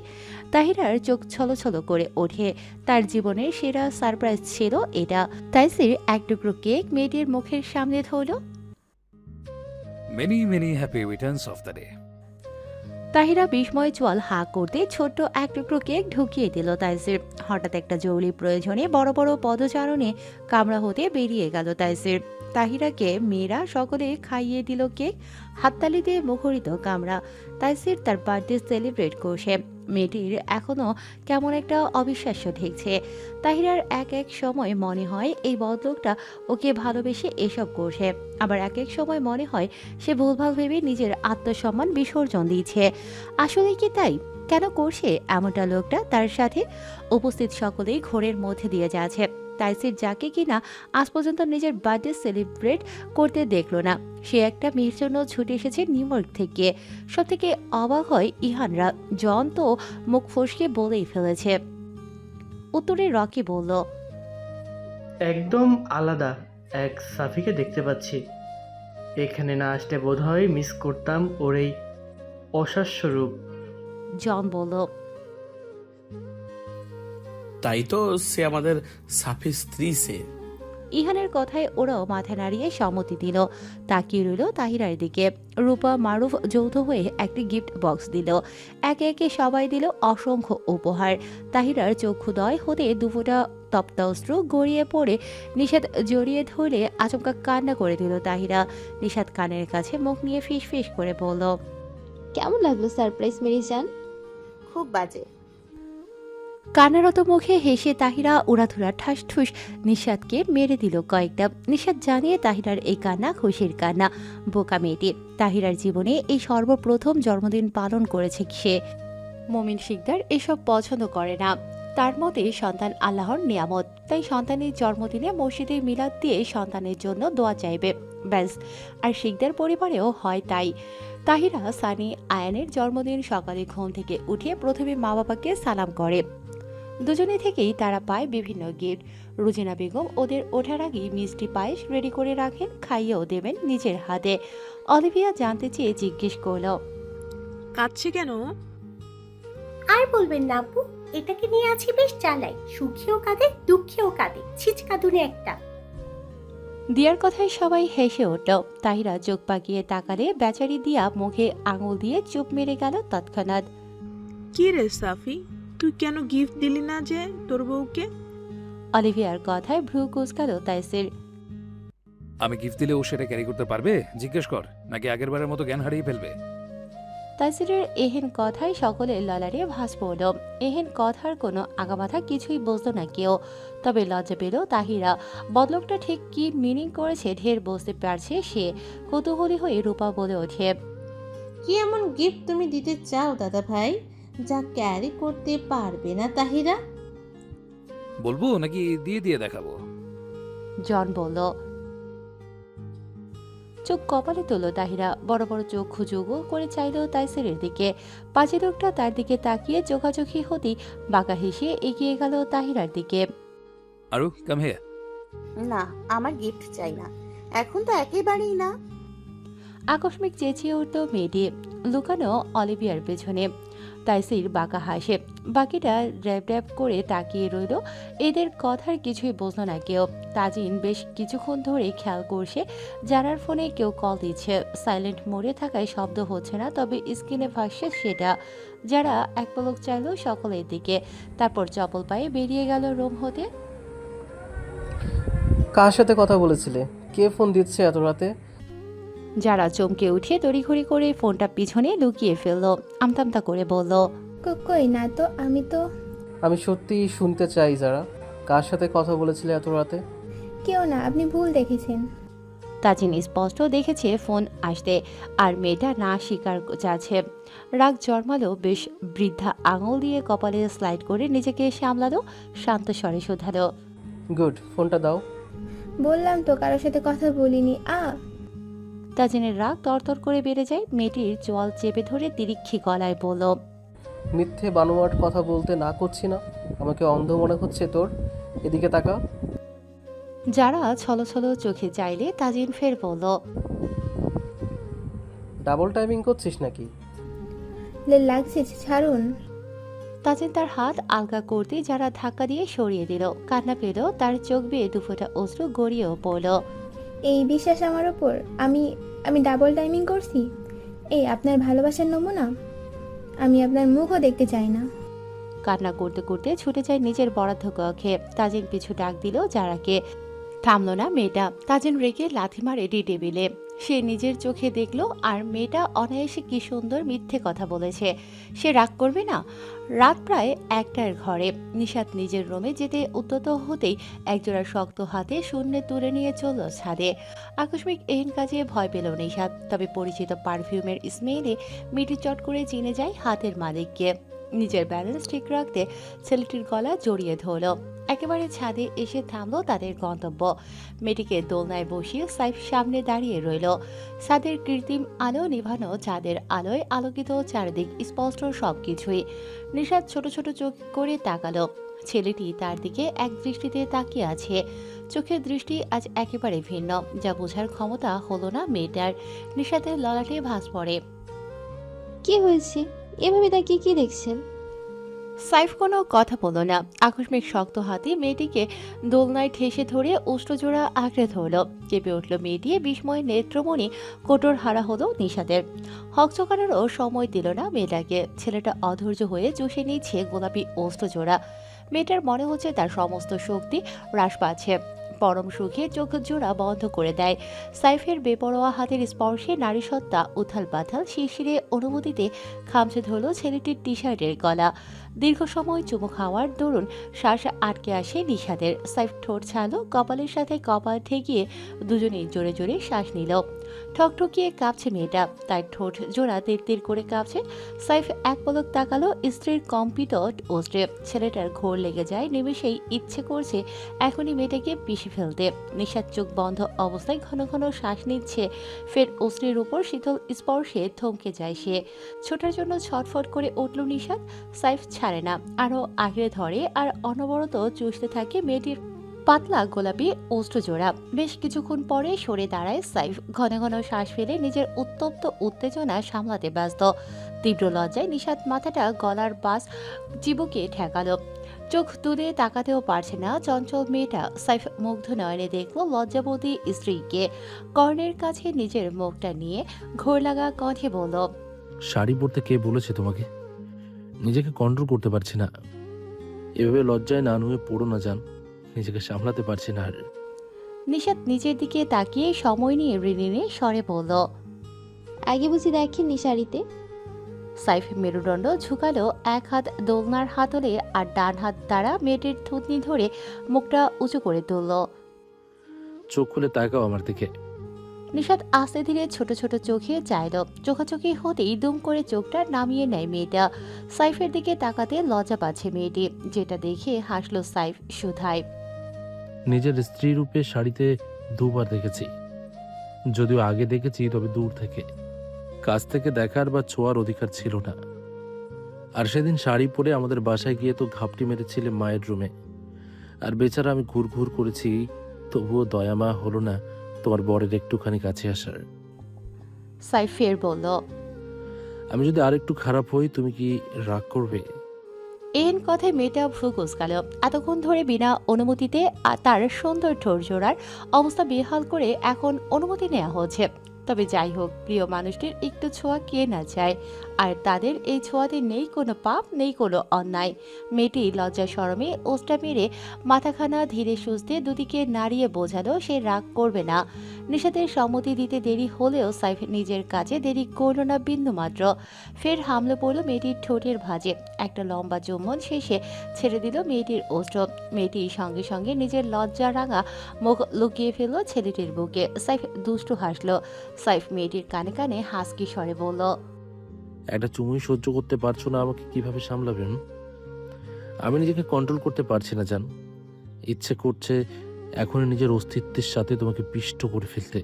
তাহিরার চোখ ছলছল করে ওঠে। তার জীবনের সেরা সারপ্রাইজ ছিল এটা। তাইসির এক টুকরো কেক মেয়েটির মুখের সামনে ধরল। Many many happy Returns of the day. Tahira বিস্ময় চোয়াল হা করতে ছোট্ট এক টুকরো কেক ঢুকিয়ে দিল তাইসির। হঠাৎ একটা জরুরি প্রয়োজনে বড় বড় পদচারণে কামরা হতে বেরিয়ে গেল তাইসির। তাহিরাকে মেয়েরা সকলে খাইয়ে দিল কেক। হাততালিতে মুখরিত কামরা। তাইসির তার বার্থডে সেলিব্রেট করছে। মেয়েটির এখনো কেমন একটা অবিশ্বাস্য ঠেকছে। তাহিরার এক এক সময় মনে হয় এই বদলোকটা ওকে ভালোবেসে এসব করছে, আবার এক এক সময় মনে হয় সে ভুলভাল ভেবে নিজের আত্মসম্মান বিসর্জন দিচ্ছে। আসলে কি তাই? কেন করছে এমনটা লোকটা তার সাথে? উপস্থিত সকলেই ঘোরের মধ্যে দিয়ে যাচ্ছে। তাইসির যাকে কিনা আজ পর্যন্ত নিজের বার্থডে সেলিব্রেট করতে দেখলো না, সে একটা মেয়ের জন্য ছুটে এসেছে নিউ ইয়র্ক থেকে। সব থেকে অবাক হয় ইহানরা। জন তো মুখ ফসকে বলেই ফেলেছে। উত্তরে রকি বলল, একদম আলাদা এক সাফিকে দেখতে পাচ্ছি। এখানে না আসলে বোধহয় মিস করতাম ওর এই অসাস্য রূপ। জন বলল, তাই তো, সে আমাদের সাফির স্ত্রী। সে ইহানের কথায় ওরাও মাথা নাড়িয়ে সম্মতি দিল। তাকিয়ে রইল তাহিরার দিকে। রূপা মারুফ যৌথ হয়ে একটি গিফট বক্স দিল। একে একে সবাই দিল অসংখ্য উপহার। তাহিরার চক্ষুদয় হতে দুফোঁটা তপ্তাস্ত্র গড়িয়ে পড়ে নিষাদ জড়িয়ে ধরে আচমকা কান্না করে দিল তাহিরা। নিষাদ কানের কাছে মুখ নিয়ে ফিস ফিস করে বলল, কেমন লাগলো সারপ্রাইজ মেরিজান? খুব বাজে। কান্নারত মুখে হেসে তাহিরা উড়াধুরা ঠাস ঠুস নিষাদকে মেরে দিল কয়েকটা। নিষাদ জানিয়ে তাহিরার এই কান্না খুশির কান্না। বোকা মেয়েটি, তাহিরার জীবনে এই সর্বপ্রথম জন্মদিন পালন করেছে সে। মমিন শিকদার এসব পছন্দ করে না। তার মতে সন্তান আল্লাহর নিয়ামত, তাই সন্তানের জন্মদিনে মসজিদে মিলাদ দিয়ে সন্তানের জন্য দোয়া চাইবে, ব্যাস। আর শিকদার পরিবারেও হয় তাই। তাহিরা, সানি, আয়ানের জন্মদিন সকালে ঘুম থেকে উঠে প্রথমে মা বাবাকে সালাম করে। দুজনে থেকেই তারা পায় বিভিন্ন গিফট। রুজিনা বেগম ওদের ওঠার আগেই মিষ্টি পায়েস রেডি করে রাখেন, খাইয়েও দেবেন নিজের হাতে। অলিভিয়া জানতে চেয়ে জিজ্ঞেস করল, কাঁদছে কেন? আর বলবেন না আপু, এটাকে নিয়ে আছি বেশ জ্বালাই, সুখেও কাঁদে দুঃখেও কাঁদে, ছিচকাদুনে একটা। দিয়ার কথায় সবাই হেসে উঠল। তাহিরা চোখ পাকিয়ে তাকালে বেচারি দিয়া মুখে আঙুল দিয়ে চুপ মেরে গেল তৎক্ষণাৎ। কি রে সাফি, তুই কেন গিফট দিলি না যে তোর বউকে? অলিভিয়ার কথায় ভ্রু কুঁচকাল তাইসির। আমি গিফট দিলে ও সেটা ক্যারি করতে পারবে জিজ্ঞেস কর, নাকি আগের বারের মতো জ্ঞান হারিয়ে ফেলবে? তাইসিরের এহেন কথায় সকলের ললারে ভাস পড়ল। এহেন কথার কোনো আগামাথা কিছুই বুঝতো না কেউ। তবে লজ্জা পেল তাহিরা। বদলোকটা ঠিক কি মিনিং করেছে ঢের বুঝতে পারছে সে। কৌতূহলী হয়ে রূপা বলে ওঠে, কি এমন গিফট তুমি দিতে চাও দাদা ভাই যা ক্যারি করতে পারবে না তাহিরা? বলবো নাকি দিয়ে দিয়ে দেখাবো? জন বলল। চোখ কপালে তুলল তাহিরা, বড় বড় চোখ খুজুগো করে চাইল তাইসিরের দিকে। পাঁচি লোকটা তার দিকে তাকিয়ে চোখাচোখি হতেই বাঁকা হেসে এগিয়ে গেল তাহিরার দিকে। আরু কাম হিয়ার। না, আমার গিফট চাই না, এখন তো একেবারেই না। আকস্মিক চেঁচিয়ে উঠল মেয়েটি, লুকানো অলিভিয়ার পেছনে। তাইসির বাঁকা হাসে, বাকিটা র্যাপ র্যাপ করে তাকিয়ে রইল। এদের কথার কিছুই বুঝল না কেউ। তাজিন বেশ কিছুক্ষণ ধরে খেয়াল করছে যারার ফোনে কেউ কল দিচ্ছে। সাইলেন্ট মোডে থাকায় শব্দ হচ্ছে না, তবে স্ক্রিনে ভাসছে সেটা। যারা এক পলক চাইল সকলের দিকে, তারপর চপল পায়ে বেরিয়ে গেল রুম হতে। কার সাথে কথা বলেছিলে? কে ফোন দিচ্ছে এত রাতে? যারা চমকে উঠে তড়িঘড়ি করে ফোনটা পিছনে লুকিয়ে ফেলল। আমতামতা করে বলল, কই না তো, আমি তো। আমি সত্যি শুনতে চাই যারা, কার সাথে কথা বলেছিলে এত রাতে? কেউ না, আপনি ভুল দেখেছেন। তাজিন স্পষ্ট দেখেছে ফোন আসতে, আর মেয়েটা না স্বীকার যাচ্ছে। রাগ জন্মালো, বেশ বৃদ্ধা আঙুল দিয়ে কপালে স্লাইড করে নিজেকে সামলালো, শান্ত স্বরে শোধালো, গুড, ফোনটা দাও। বললাম তো কারোর সাথে কথা বলিনি। তাজিনের রাগ তরতর করে বেড়ে যায়। মেয়েটির চোয়াল চেপে ধরে তিরিক্ষি গলায় বলল, মিথ্যে বানোয়াট কথা বলতে না করছি না, আমাকে অন্ধ মনে হচ্ছে তোর? এদিকে তাকা। যারা ছলছল চোখে চাইলে তাজিন ফের বলল, ডাবল টাইমিং করছিস নাকি? লাগছে, ছাড়ুন। তাজিন তার হাত আলগা করতে যারা ধাক্কা দিয়ে সরিয়ে দিল। কান্না পেল, তার চোখ বেয়ে দুফোঁটা অশ্রু গড়িয়েও পড়ল। এই বিশ্বাস আমার ওপর আমি ডাবল টাইমিং করছি? এই আপনার ভালোবাসার নমুনা? আমি আপনার মুখও দেখতে চাই না। কান্না করতে করতে ছুটে যায় নিজের বরাদ্দ কক্ষে। তাজিন পিছু ডাক দিল যারাকে, থামলো না মেয়েটা। তাজিন রেগে লাথি মারে টেবিলে। সে নিজের চোখে দেখলো আর মেয়েটা অনায়াসে কি সুন্দর মিথ্যে কথা বলেছে। সে রাগ করবে না? রাত প্রায় 1টার ঘরে। নিশাত নিজের রুমে যেতে উদ্যত হতেই একজোড়া শক্ত হাতে শূন্যে তুলে নিয়ে চলল ছাদে। আকস্মিক এহেন কাজে ভয় পেল নিশাত, তবে পরিচিত পারফিউমের স্মেলে মিটি চট করে চিনে যায় হাতের মালিককে। নিজের ব্যালেন্স ঠিক রাখতে ছেলেটির গলা জড়িয়ে ধরল। একেবারে ছাদে এসে থামলো তাদের গন্তব্য। মেয়েটিকে দোলনায় বসিয়ে সাইফ সামনে দাঁড়িয়ে রইল। ছাদের কৃত্রিম আলো নিভানো চাঁদের আলোয় আলোকিত চারিদিক, স্পষ্ট সবকিছুই। নিশাদ ছোট ছোট চোখ করে তাকালো। ছেলেটি তার দিকে এক দৃষ্টিতে তাকিয়ে আছে। চোখের দৃষ্টি আজ একেবারে ভিন্ন, যা বোঝার ক্ষমতা হলো না মেয়েটার। নিশাদের ললাটে ভাঁজ পড়ে। কি হয়েছে? এভাবে তাকিয়ে কি দেখছেন? সাইফ কোনো কথা বলল না। আকস্মিক শক্ত হাতে মেয়েটিকে দোলনায় ঠেসে ধরে উষ্ট্রজোড়া আঁকড়ে ধরল। চেপে উঠল মেয়েটি, বিস্ময় নেত্রমণি কোটর হারা হলো নিশাদের। হকচকানোরও সময় দিল না মেয়েটাকে। ছেলেটা অধৈর্য হয়ে চুষে নিচ্ছে গোলাপি উষ্ট্রজোড়া। মেয়েটার মনে হচ্ছে তার সমস্ত শক্তি হ্রাস পাচ্ছে। পরম সুখে চোখ জোড়া বন্ধ করে দেয়। সাইফের বেপরোয়া হাতের স্পর্শে নারীসত্তা উথাল পাথাল শিরশিরে অনুভূতিতে খামচে ধরল ছেলেটির টি শার্টের গলা। দীর্ঘ সময় চুমু খাওয়ার দরুন শ্বাস আটকে আসে নিশাদের। সাইফ ঠোঁট ছাড়লো, কপালের সাথে কপাল ঠেকিয়ে দুজনেই জোরে জোরে শ্বাস নিল। ঠকঠকিয়ে কাঁপছে মেয়েটা, তার ঠোঁট জোড়া তীর তীর করে কাঁপছে। সাইফ এক পলক তাকালো স্ত্রীর কম্পিত ওস্টে। ছেলেটার ঘোর লেগে যায়, নিমেষেই ইচ্ছে করছে এখনই মেয়েটাকে পিষে ফেলতে। নিশাদ চোখ বন্ধ অবস্থায় ঘন ঘন শ্বাস নিচ্ছে, ফের অস্ত্রের উপর শীতল স্পর্শে থমকে যায় সে। ছোটার জন্য ছটফট করে উঠল নিশাদ। সাইফ ছাড়ে না, আরো আগড়ে ধরে আর অনবরত চুষতে থাকে মেয়েটির পাতলা গোলাপি অস্ত্র জোড়া। বেশ কিছুক্ষণ পরে সরে দাঁড়ায় সাইফ, ঘন ঘন শ্বাস ফেলে নিজের উত্তপ্ত উত্তেজনা সামলাতে ব্যস্ত। তীব্র লজ্জায় নিশাদ মাথাটা গলার পাশ চিবুকে ঠেকালো। চোখ তুলে তাকাতেও পারছে না চঞ্চল মেয়েটা। সাইফ মুগ্ধ নয়নে দেখলো লজ্জাবতী স্ত্রীকে। কর্ণের কাছে নিজের মুখটা নিয়ে ঘোর লাগা কণ্ঠে বলল, শাড়ি পরতে কে বলেছে তোমাকে? নিজেকে কন্ট্রোল করতে পারছি না। এভাবে লজ্জায় না নুয়ে পড়ো না যান, নিজেকে সামলাতে পারছি না আর। নিশাদ নিচের দিকে তাকিয়ে সময় নিয়ে ঋণিনে স্বরে বলল, আগে বুঝি দেখেননি শাড়িতে? সাইফ মেরুদণ্ড ঝুঁকালো, এক হাত দোলনার হাতলে আর ডান হাত দ্বারা মেয়েটির থুতনি ধরে মুখটা উঁচু করে তুলল। চোখ খুলে তাকাও আমার দিকে। নিশাদ আস্তে ধীরে ছোট ছোট চোখে চাইল। চোখাচোখি হতেই দুম করে চোখটা নামিয়ে নেয় মেয়েটা। সাইফের দিকে তাকাতে লজ্জা পাচ্ছে মেয়েটি, যেটা দেখে হাসলো সাইফ শুধায়, নিজের স্ত্রী রূপে শাড়িতে দুবার দেখেছি, যদিও আগে দেখেছি তবে দূর থেকে, কাছ থেকে দেখার বা ছোঁয়ার অধিকার ছিল না। আর সেদিন শাড়ি পরে আমাদের বাসায় গিয়ে তো ঘাপটি মেরেছিলে মায়ের রুমে, আর বেচারা আমি ঘুর ঘুর করেছি, তবুও দয়ামা হলো না তোমার বরের একটুখানি কাছে আসার। সাইফ ফের বলল, আমি যদি আর একটু খারাপ হই তুমি কি রাগ করবে? এন কথায় মেয়েটা ভ্রু কুঁচকাল। এতক্ষণ ধরে বিনা অনুমতিতে তার সুন্দর ঠোঁট জোড়ার অবস্থা বেহাল করে এখন অনুমতি নেওয়া হচ্ছে। তবে যাই হোক, প্রিয় মানুষটির একটু ছোঁয়া কে না চায়, আর তাদের এই ছোঁয়াতে নেই কোনো পাপ, নেই কোনো অন্যায়। মেয়েটি লজ্জা শরমে ওস্টা মেরে মাথাখানা ধীরে সুস্থে দুদিকে নাড়িয়ে বোঝালো সে রাগ করবে না। নিশাদের সম্মতি দিতে দেরি হলেও সাইফ নিজের কাজে দেরি করল না বিন্দুমাত্র। ফের হামলে পড়ল মেয়েটির ঠোঁটের ভাঁজে। একটা লম্বা চুম্বন শেষে ছেড়ে দিল মেয়েটির ওষ্ঠ। মেয়েটি সঙ্গে সঙ্গে নিজের লজ্জা রাঙা মুখ লুকিয়ে ফেলল ছেলেটির বুকে। সাইফ দুষ্টু হাসলো। সাইফ মেয়েটির কানে কানে হাসকি স্বরে বলল, একটা চুমুই সহ্য করতে পারছো না, আমাকে কিভাবে সামলাবেন? আমি নিজেকে কন্ট্রোল করতে পারছি না জান, ইচ্ছে করছে এখনই নিজের অস্তিত্বের সাথে তোমাকে পিষ্ট করে ফেলতে।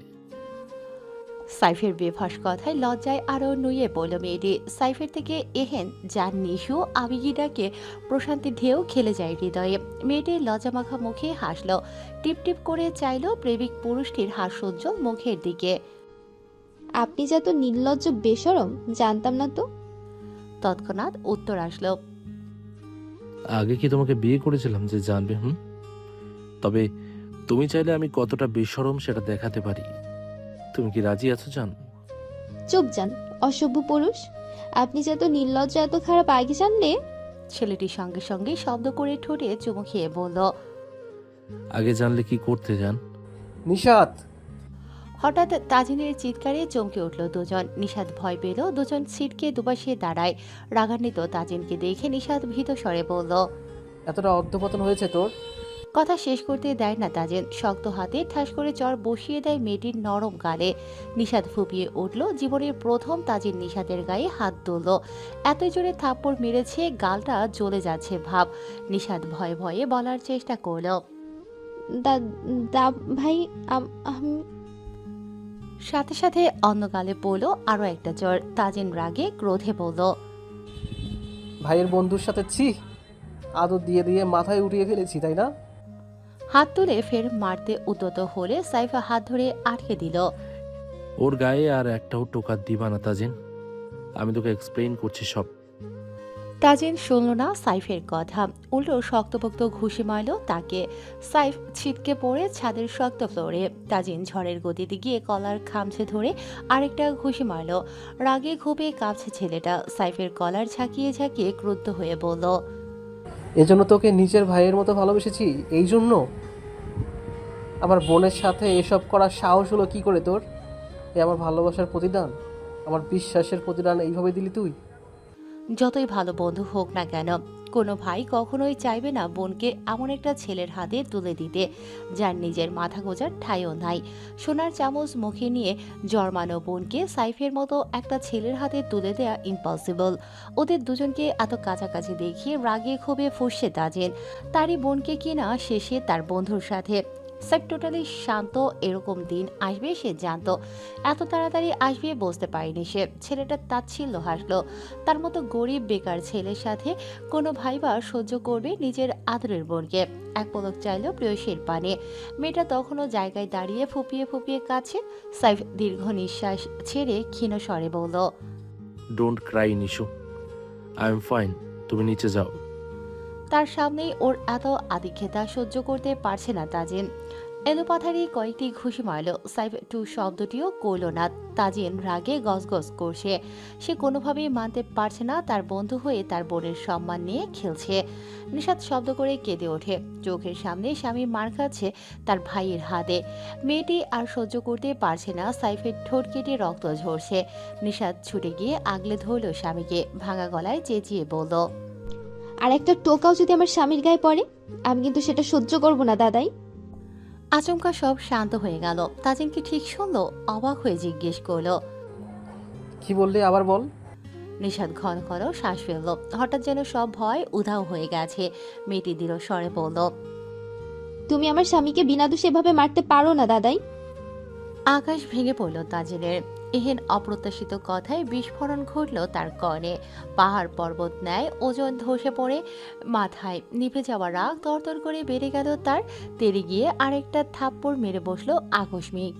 সাইফের বেফাস কথায় লজ্জায় আরো নুয়ে পড়ল মেয়েটি। সাইফের থেকে এহেন যার নিশু আবিগিটাকে প্রশান্তির ঢেউ খেলে যায় হৃদয়ে। মেয়েটির লজ্জামাখা মুখে হাসল, টিপ টিপ করে চাইল প্রেমিক পুরুষটির হাস্যোজ্জ্বল মুখের দিকে। আপনি যা তো নির্লজ্জ বেশরম, জানতাম না তো। তৎক্ষণাৎ উত্তর আসলো, আগে কি তোমাকে বিয়ে করেছিলাম যে জানবে? তবে তুমি চাইলে আমি কতটা বেশরম সেটা দেখাতে পারি। তুমি কি রাজি আছো জান? চুপ যান অসভ্য পুরুষ, আপনি যা তো নির্লজ্জ এত খারাপ আগে জানলে। ছেলেটির সঙ্গে সঙ্গে শব্দ করে ঠোঁটে চুমু খেয়ে বলল, আগে জানলে কি করতে জান? নিশাত! হঠাৎ তাজিনের চিৎকারে চমকে উঠল দুজন। নিশাদ ভয় পেল, দুজন ছিটকে দুপাশে দাঁড়ায়। রাগান্বিত তাজিনকে দেখে নিশাদ ভীত স্বরে বলল, এতটা অর্ধপতন হয়েছে তোর? কথা শেষ করতে দেয় না তাজিন, শক্ত হাতে ঠাস করে চড় বসিয়ে দেয় মেয়েটির নরম গালে। নিশাদ ফুপিয়ে উঠল। জীবনের প্রথম তাজিন নিশাদের গায়ে হাত তুলল। এত জোরে থাপ্পড় মেরেছে গালটা জ্বলে যাচ্ছে ভাব। নিশাদ ভয়ে ভয়ে বলার চেষ্টা করল, ভাই সাথে সাথে অন্য গালে পড়ল আরো একটা চড়। তাজিন রাগে ক্রোধে বলল, ভাইয়ের বন্ধুর সাথে ছি, আদর দিয়ে দিয়ে মাথায় উঠিয়ে ফেলেছি তাই না? হাত তুলে ফের মারতে উদ্যত হলে সাইফা হাত ধরে আটকে দিল। ওর গায়ে আর একটাও টোকা দিবা না তাজিন, আমি তোকে এক্সপ্লেইন করছি সব। তাজিন শুনল না সাইফের কথা, উল্টো শক্তপোক্ত ঘুষি মারল তাকে। সাইফ ছিটকে পড়ে ছাদের শক্ত ফ্লোরে। তাজিন ঝড়ের গতিতে গিয়ে কলার খামছে ধরে আরেকটা ঘুষি মারল। রাগে ক্ষোভে কাঁপছে ছেলেটা। সাইফের কলার ঝাঁকিয়ে ঝাঁকিয়ে ক্রুদ্ধ হয়ে বলল, এজন্য তোকে নিজের ভাইয়ের মতো ভালোবেসেছি? এই জন্য আমার বোনের সাথে এসব করার সাহস হলো কি করে তোর? এ আমার ভালোবাসার প্রতিদান, আমার বিশ্বাসের প্রতিদান এইভাবে দিলি তুই? যতই ভালো বন্ধু হোক না কেন, কোনো ভাই কখনোই চাইবে না বোনকে এমন একটা ছেলের হাতে তুলে দিতে যার নিজের মাথা গোজার ঠাঁইও নাই। সোনার চামচ মুখে নিয়ে জন্মানো বোনকে সাইফের মতো একটা ছেলের হাতে তুলে দেয়া ইম্পসিবল। ওদের দুজনকে এত কাছাকাছি দেখিয়ে রাগে ক্ষোভে ফুঁসছে তাজিন। তারই বোনকে কিনা শেষে তার বন্ধুর সাথে। সাইফ টোটালি শান্ত, এরকম দিন আসবে সে জানতো, এত তাড়াতাড়ি আসবে বুঝতে পারেনি সে। ছেলেটা তাচ্ছিল্য হাসলো। তার মতো গরিব বেকার ছেলের সাথে কোনো ভাইবা সহ্য করবে নিজের আদরের বোনকে? এক পলক চাইলো প্রেয়সীর পানে। মেয়েটা তখনও জায়গায় দাঁড়িয়ে ফুপিয়ে ফুপিয়ে কাছে। সাইফ দীর্ঘ নিঃশ্বাস ছেড়ে ক্ষীণ স্বরে বলল, don't Cry Nishu, I am fine, তুমি নিচে যাও। তার সামনেই ওর এত আদিক্ষেতা সহ্য করতে পারছে না তাজিন। এলোপাথারি কয়েকটি ঘুষি মারল। সাইফ টু শব্দটিও করল না। তাজিন রাগে গজগজ করছে। সে কোনোভাবেই মানতে পারছে না তার বন্ধু হয়ে তার বোনের সম্মান নিয়ে খেলছে। নিশাত শব্দ করে কেঁদে ওঠে। চোখের সামনে স্বামী মার খাচ্ছে তার ভাইয়ের হাতে। মেয়েটি আর সহ্য করতে পারছে না। সাইফের ঠোঁট কেটে রক্ত ঝরছে। নিশাত ছুটে গিয়ে আগলে ধরল স্বামীকে। ভাঙা গলায় চেঁচিয়ে বলল, আর একটা টোকাও যদি আমার স্বামীর গায়ে পড়ে, আমি কিন্তু সেটা সহ্য করব না দাদাই। আচমকা সব শান্ত হয়ে গেল। তাজিন কি ঠিক শুনলো? অবাক হয়ে জিজ্ঞেস করলো, কি বললি আবার বল। নিশাদ ঘন ঘন শ্বাস ফেলল। হঠাৎ যেন সব ভয় উধাও হয়ে গেছে। মেয়েটি দৃঢ় স্বরে বলল, তুমি আমার স্বামীকে বিনা দোষে এভাবে মারতে পারো না দাদাই। আকাশ ভেঙে পড়ল তাজিনের। এহেন অপ্রত্যাশিত কথায় বিস্ফোরণ ঘটল তার কর্ণে। পাহাড় পর্বত ন্যায় ওজন ধসে পড়ে মাথায়। নিভে যাওয়া রাগ তরতর করে বেড়ে গেল তার। তেড়ে গিয়ে আরেকটা থাপ্পড় মেরে বসলো আকস্মিক।